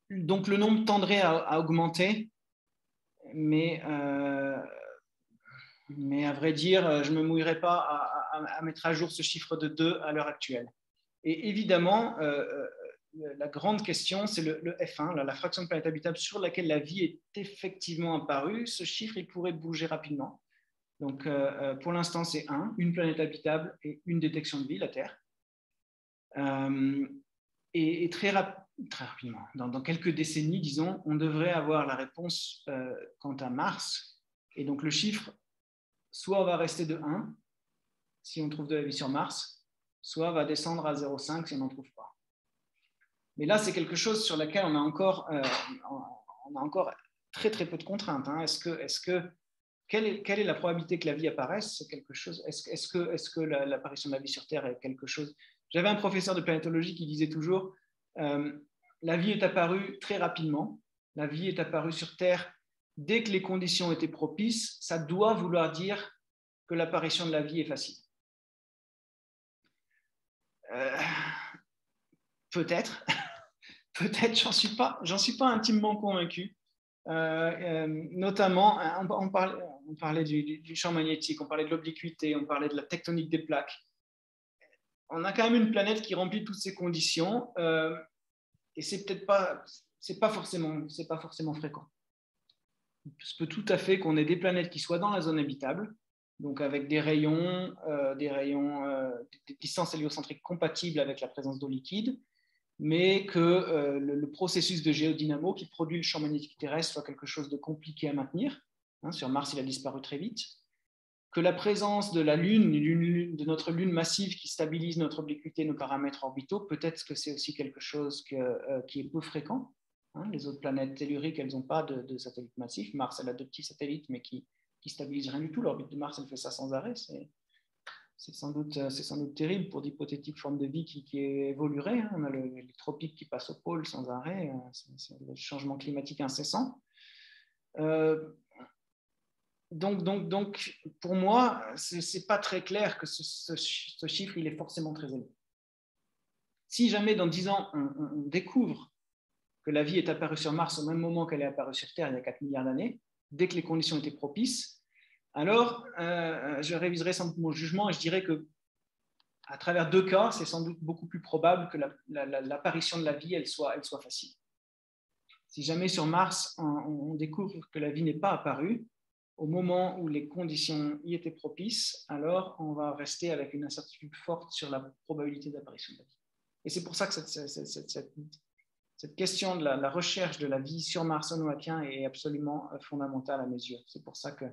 Donc, le nombre tendrait à augmenter, mais à vrai dire, je ne me mouillerai pas à mettre à jour ce chiffre de 2 à l'heure actuelle. Et évidemment, la grande question, c'est le F1, la fraction de planètes habitables sur laquelle la vie est effectivement apparue. Ce chiffre, il pourrait bouger rapidement. Donc, pour l'instant, c'est 1, une planète habitable et une détection de vie, la Terre. Et très rapidement, dans quelques décennies, disons, on devrait avoir la réponse quant à Mars. Et donc, le chiffre, soit va rester de 1, si on trouve de la vie sur Mars, soit va descendre à 0,5 si on n'en trouve pas. Mais là, c'est quelque chose sur lequel on a encore très, très peu de contraintes. Hein. Quelle est la probabilité que la vie apparaisse? C'est quelque chose. Est-ce que l'apparition de la vie sur Terre est quelque chose? J'avais un professeur de planétologie qui disait toujours la vie est apparue très rapidement. La vie est apparue sur Terre dès que les conditions étaient propices. Ça doit vouloir dire que l'apparition de la vie est facile. Peut-être, j'en suis pas intimement convaincu. Notamment, on parlait du champ magnétique, on parlait de l'obliquité, on parlait de la tectonique des plaques. On a quand même une planète qui remplit toutes ces conditions et c'est pas forcément fréquent. Il se peut tout à fait qu'on ait des planètes qui soient dans la zone habitable, donc avec des rayons, des distances héliocentriques compatibles avec la présence d'eau liquide, mais que le processus de géodynamo qui produit le champ magnétique terrestre soit quelque chose de compliqué à maintenir. Hein, sur Mars, il a disparu très vite. Que la présence de la Lune, de notre Lune massive qui stabilise notre obliquité, nos paramètres orbitaux, peut-être que c'est aussi quelque chose qui est peu fréquent. Hein, les autres planètes telluriques, elles n'ont pas de satellites massifs. Mars, elle a 2 petits satellites, mais qui stabilisent rien du tout. L'orbite de Mars, elle fait ça sans arrêt. C'est sans doute terrible pour d'hypothétiques formes de vie qui évolueraient. Hein. On a les tropiques qui passent au pôle sans arrêt. C'est le changement climatique incessant. Donc, pour moi, ce n'est pas très clair que ce chiffre il est forcément très élevé. Si jamais dans 10 ans, on découvre que la vie est apparue sur Mars au même moment qu'elle est apparue sur Terre il y a 4 milliards d'années, dès que les conditions étaient propices, alors je réviserai sans doute mon jugement et je dirais que à travers 2 cas, c'est sans doute beaucoup plus probable que l'apparition de la vie elle soit facile. Si jamais sur Mars, on découvre que la vie n'est pas apparue, au moment où les conditions y étaient propices, alors on va rester avec une incertitude forte sur la probabilité d'apparition de la vie. Et c'est pour ça que cette question de la recherche de la vie sur Mars en Noakien est absolument fondamentale à mes yeux. C'est pour ça que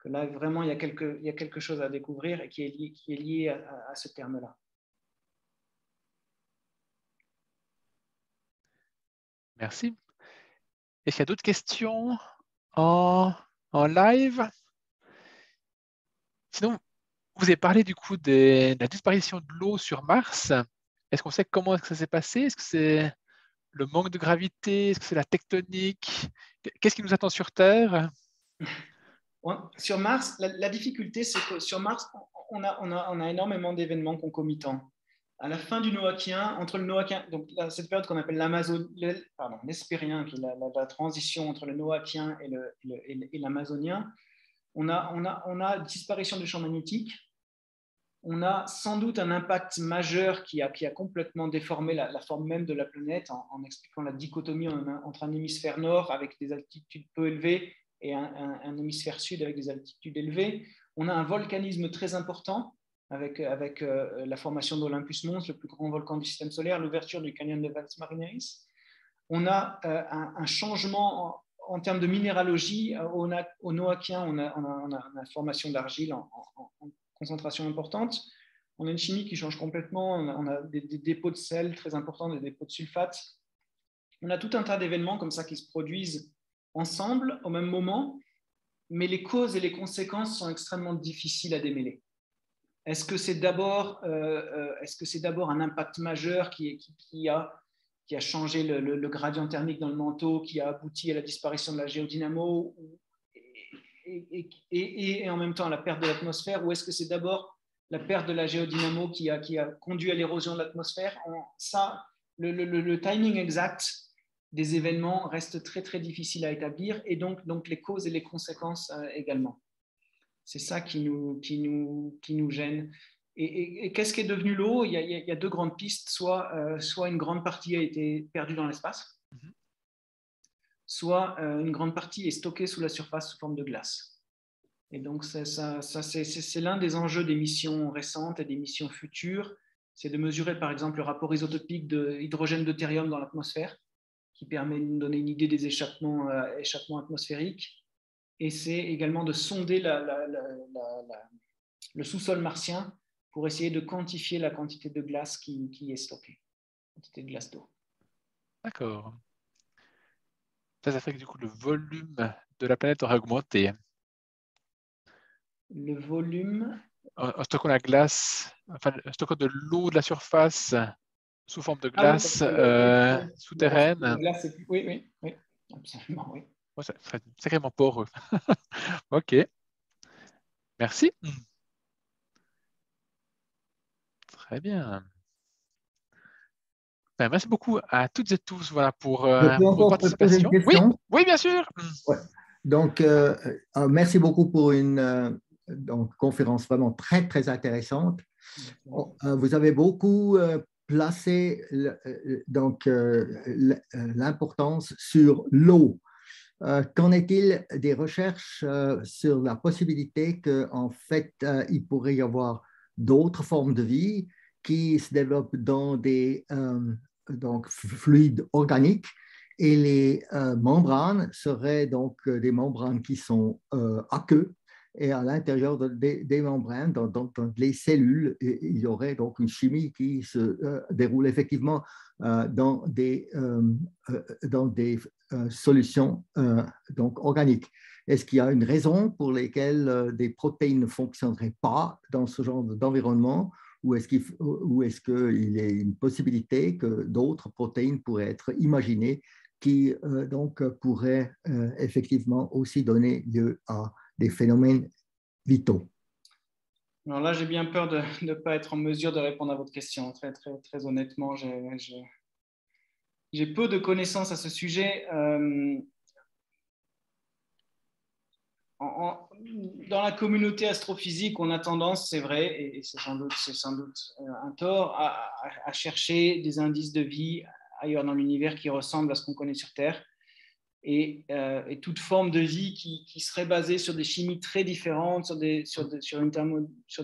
là, vraiment, il y a quelque chose à découvrir et qui est lié à ce terme-là. Merci. Est-ce qu'il y a d'autres questions en live? Sinon, vous avez parlé du coup de la disparition de l'eau sur Mars. Est-ce qu'on sait comment est-ce que ça s'est passé? Est-ce que c'est le manque de gravité? Est-ce que c'est la tectonique? Qu'est-ce qui nous attend sur Terre? Sur Mars, la difficulté, c'est que sur Mars, on a énormément d'événements concomitants. À la fin du Noakien, entre le Noakien, donc cette période qu'on appelle l'Hespérien, qui est la transition entre le Noakien et l'Amazonien, on a disparition du champ magnétique. On a sans doute un impact majeur qui a complètement déformé la forme même de la planète en expliquant la dichotomie entre un hémisphère nord avec des altitudes peu élevées et un hémisphère sud avec des altitudes élevées. On a un volcanisme très important avec la formation d'Olympus Mons, le plus grand volcan du système solaire, l'ouverture du canyon de Valles Marineris. On a un changement en termes de minéralogie. Au Noakien, on a une formation d'argile en concentration importante. On a une chimie qui change complètement. On a des dépôts de sel très importants, des dépôts de sulfate. On a tout un tas d'événements comme ça qui se produisent ensemble au même moment, mais les causes et les conséquences sont extrêmement difficiles à démêler. Est-ce que c'est d'abord un impact majeur qui a changé le gradient thermique dans le manteau, qui a abouti à la disparition de la géodynamo et en même temps à la perte de l'atmosphère, ou est-ce que c'est d'abord la perte de la géodynamo qui a conduit à l'érosion de l'atmosphère? Ça, le timing exact des événements reste très très difficile à établir, et donc les causes et les conséquences également. C'est ça qui nous gêne. Et qu'est-ce qui est devenu l'eau? Il y a deux grandes pistes. Soit une grande partie a été perdue dans l'espace, soit une grande partie est stockée sous la surface sous forme de glace. Et donc, c'est l'un des enjeux des missions récentes et des missions futures. C'est de mesurer, par exemple, le rapport isotopique d'hydrogène-deutérium dans l'atmosphère, qui permet de nous donner une idée des échappements atmosphériques. Et c'est également de sonder le sous-sol martien pour essayer de quantifier la quantité de glace qui est stockée, quantité de glace d'eau. D'accord. Ça fait que du coup, le volume de la planète aurait augmenté. Le volume... En stockant la glace, enfin, stockant de l'eau de la surface sous forme de glace souterraine. La glace, oui, absolument, oui. Oh, ça serait sacrément poreux. OK. Merci. Très bien. Ben, merci beaucoup à toutes et tous pour Je peux vos encore te poser une participations. Oui, question? oui, bien sûr. Ouais. Donc, merci beaucoup pour une conférence vraiment très, très intéressante. Vous avez beaucoup placé l'importance sur l'eau. Qu'en est-il des recherches sur la possibilité qu'en fait, il pourrait y avoir d'autres formes de vie qui se développent dans des fluides organiques, et les membranes seraient donc des membranes qui sont à queue, et à l'intérieur des membranes, dans les cellules, il y aurait donc une chimie qui se déroule effectivement dans des solutions donc organiques. Est-ce qu'il y a une raison pour laquelle des protéines ne fonctionneraient pas dans ce genre d'environnement, ou est-ce qu'il y a une possibilité que d'autres protéines pourraient être imaginées qui donc pourraient effectivement aussi donner lieu à des phénomènes vitaux? Alors là, j'ai bien peur de ne pas être en mesure de répondre à votre question. Très, très, très honnêtement, j'ai peu de connaissances à ce sujet. Dans la communauté astrophysique, on a tendance, c'est vrai, et c'est sans doute un tort, à chercher des indices de vie ailleurs dans l'univers qui ressemblent à ce qu'on connaît sur Terre. et toute forme de vie qui serait basée sur des chimies très différentes, sur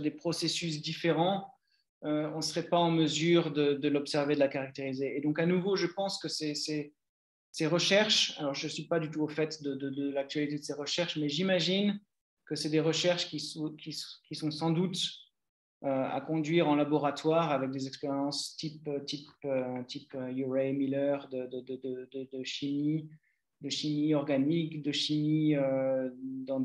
des processus différents, on ne serait pas en mesure de l'observer, de la caractériser. Et donc, à nouveau, je pense que ces recherches, alors je ne suis pas du tout au fait de l'actualité de ces recherches, mais j'imagine que c'est des recherches qui sont sans doute à conduire en laboratoire avec des expériences type Urey, Miller de chimie organique, de chimie dans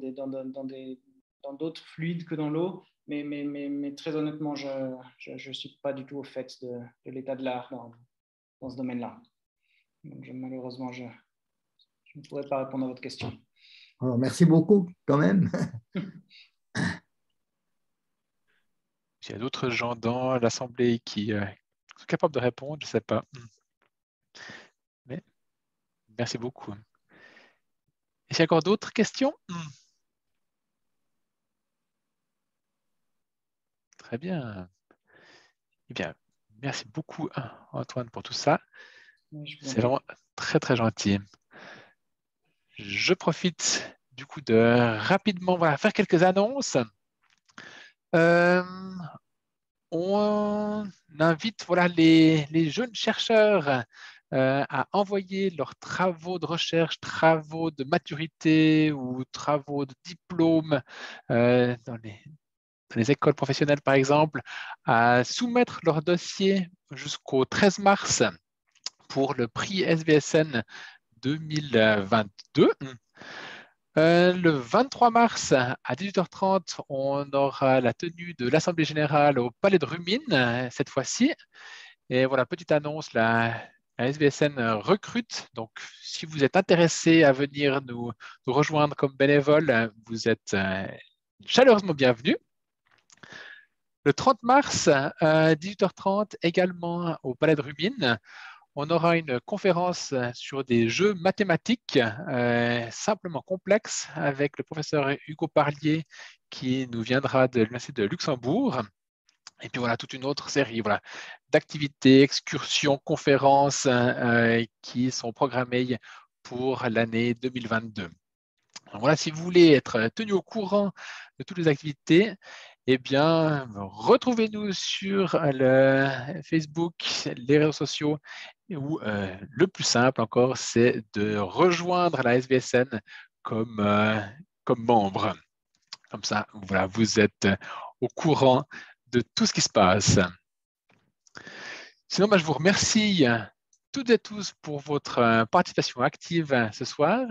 d'autres fluides que dans l'eau. Mais très honnêtement, je ne suis pas du tout au fait de l'état de l'art dans ce domaine-là. Donc, malheureusement, je ne pourrais pas répondre à votre question. Alors, merci beaucoup quand même. Il y a d'autres gens dans l'Assemblée qui sont capables de répondre, je ne sais pas. Mais merci beaucoup. Est-ce qu'il y a encore d'autres questions? Très bien. Eh bien, merci beaucoup, Antoine, pour tout ça. C'est vraiment très, très gentil. Je profite du coup de rapidement faire quelques annonces. On invite les jeunes chercheurs à envoyer leurs travaux de recherche, travaux de maturité ou travaux de diplôme dans les écoles professionnelles, par exemple, à soumettre leur dossier jusqu'au 13 mars pour le prix SVSN 2022. Le 23 mars à 18h30, on aura la tenue de l'Assemblée générale au Palais de Rumine, cette fois-ci. Et voilà, petite annonce, la SVSN recrute. Donc, si vous êtes intéressé à venir nous rejoindre comme bénévole, vous êtes chaleureusement bienvenus. Le 30 mars, à 18h30, également au Palais de Rumine, on aura une conférence sur des jeux mathématiques simplement complexes avec le professeur Hugo Parlier qui nous viendra de l'Université de Luxembourg. Et puis voilà, toute une autre série d'activités, excursions, conférences qui sont programmées pour l'année 2022. Donc voilà, si vous voulez être tenu au courant de toutes les activités, eh bien, retrouvez-nous sur le Facebook, les réseaux sociaux, où le plus simple encore, c'est de rejoindre la SVSN comme membre. Comme ça, voilà, vous êtes au courant de tout ce qui se passe. Sinon, je vous remercie toutes et tous pour votre participation active ce soir.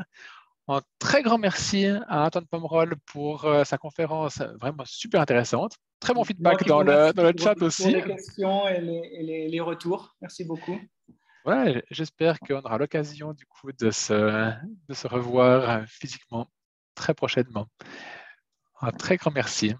Un très grand merci à Antoine Pomerol pour sa conférence vraiment super intéressante. Très bon feedback dans le chat aussi. Pour les questions et les retours. Merci beaucoup. Voilà, j'espère qu'on aura l'occasion du coup de se revoir physiquement très prochainement. Un très grand merci.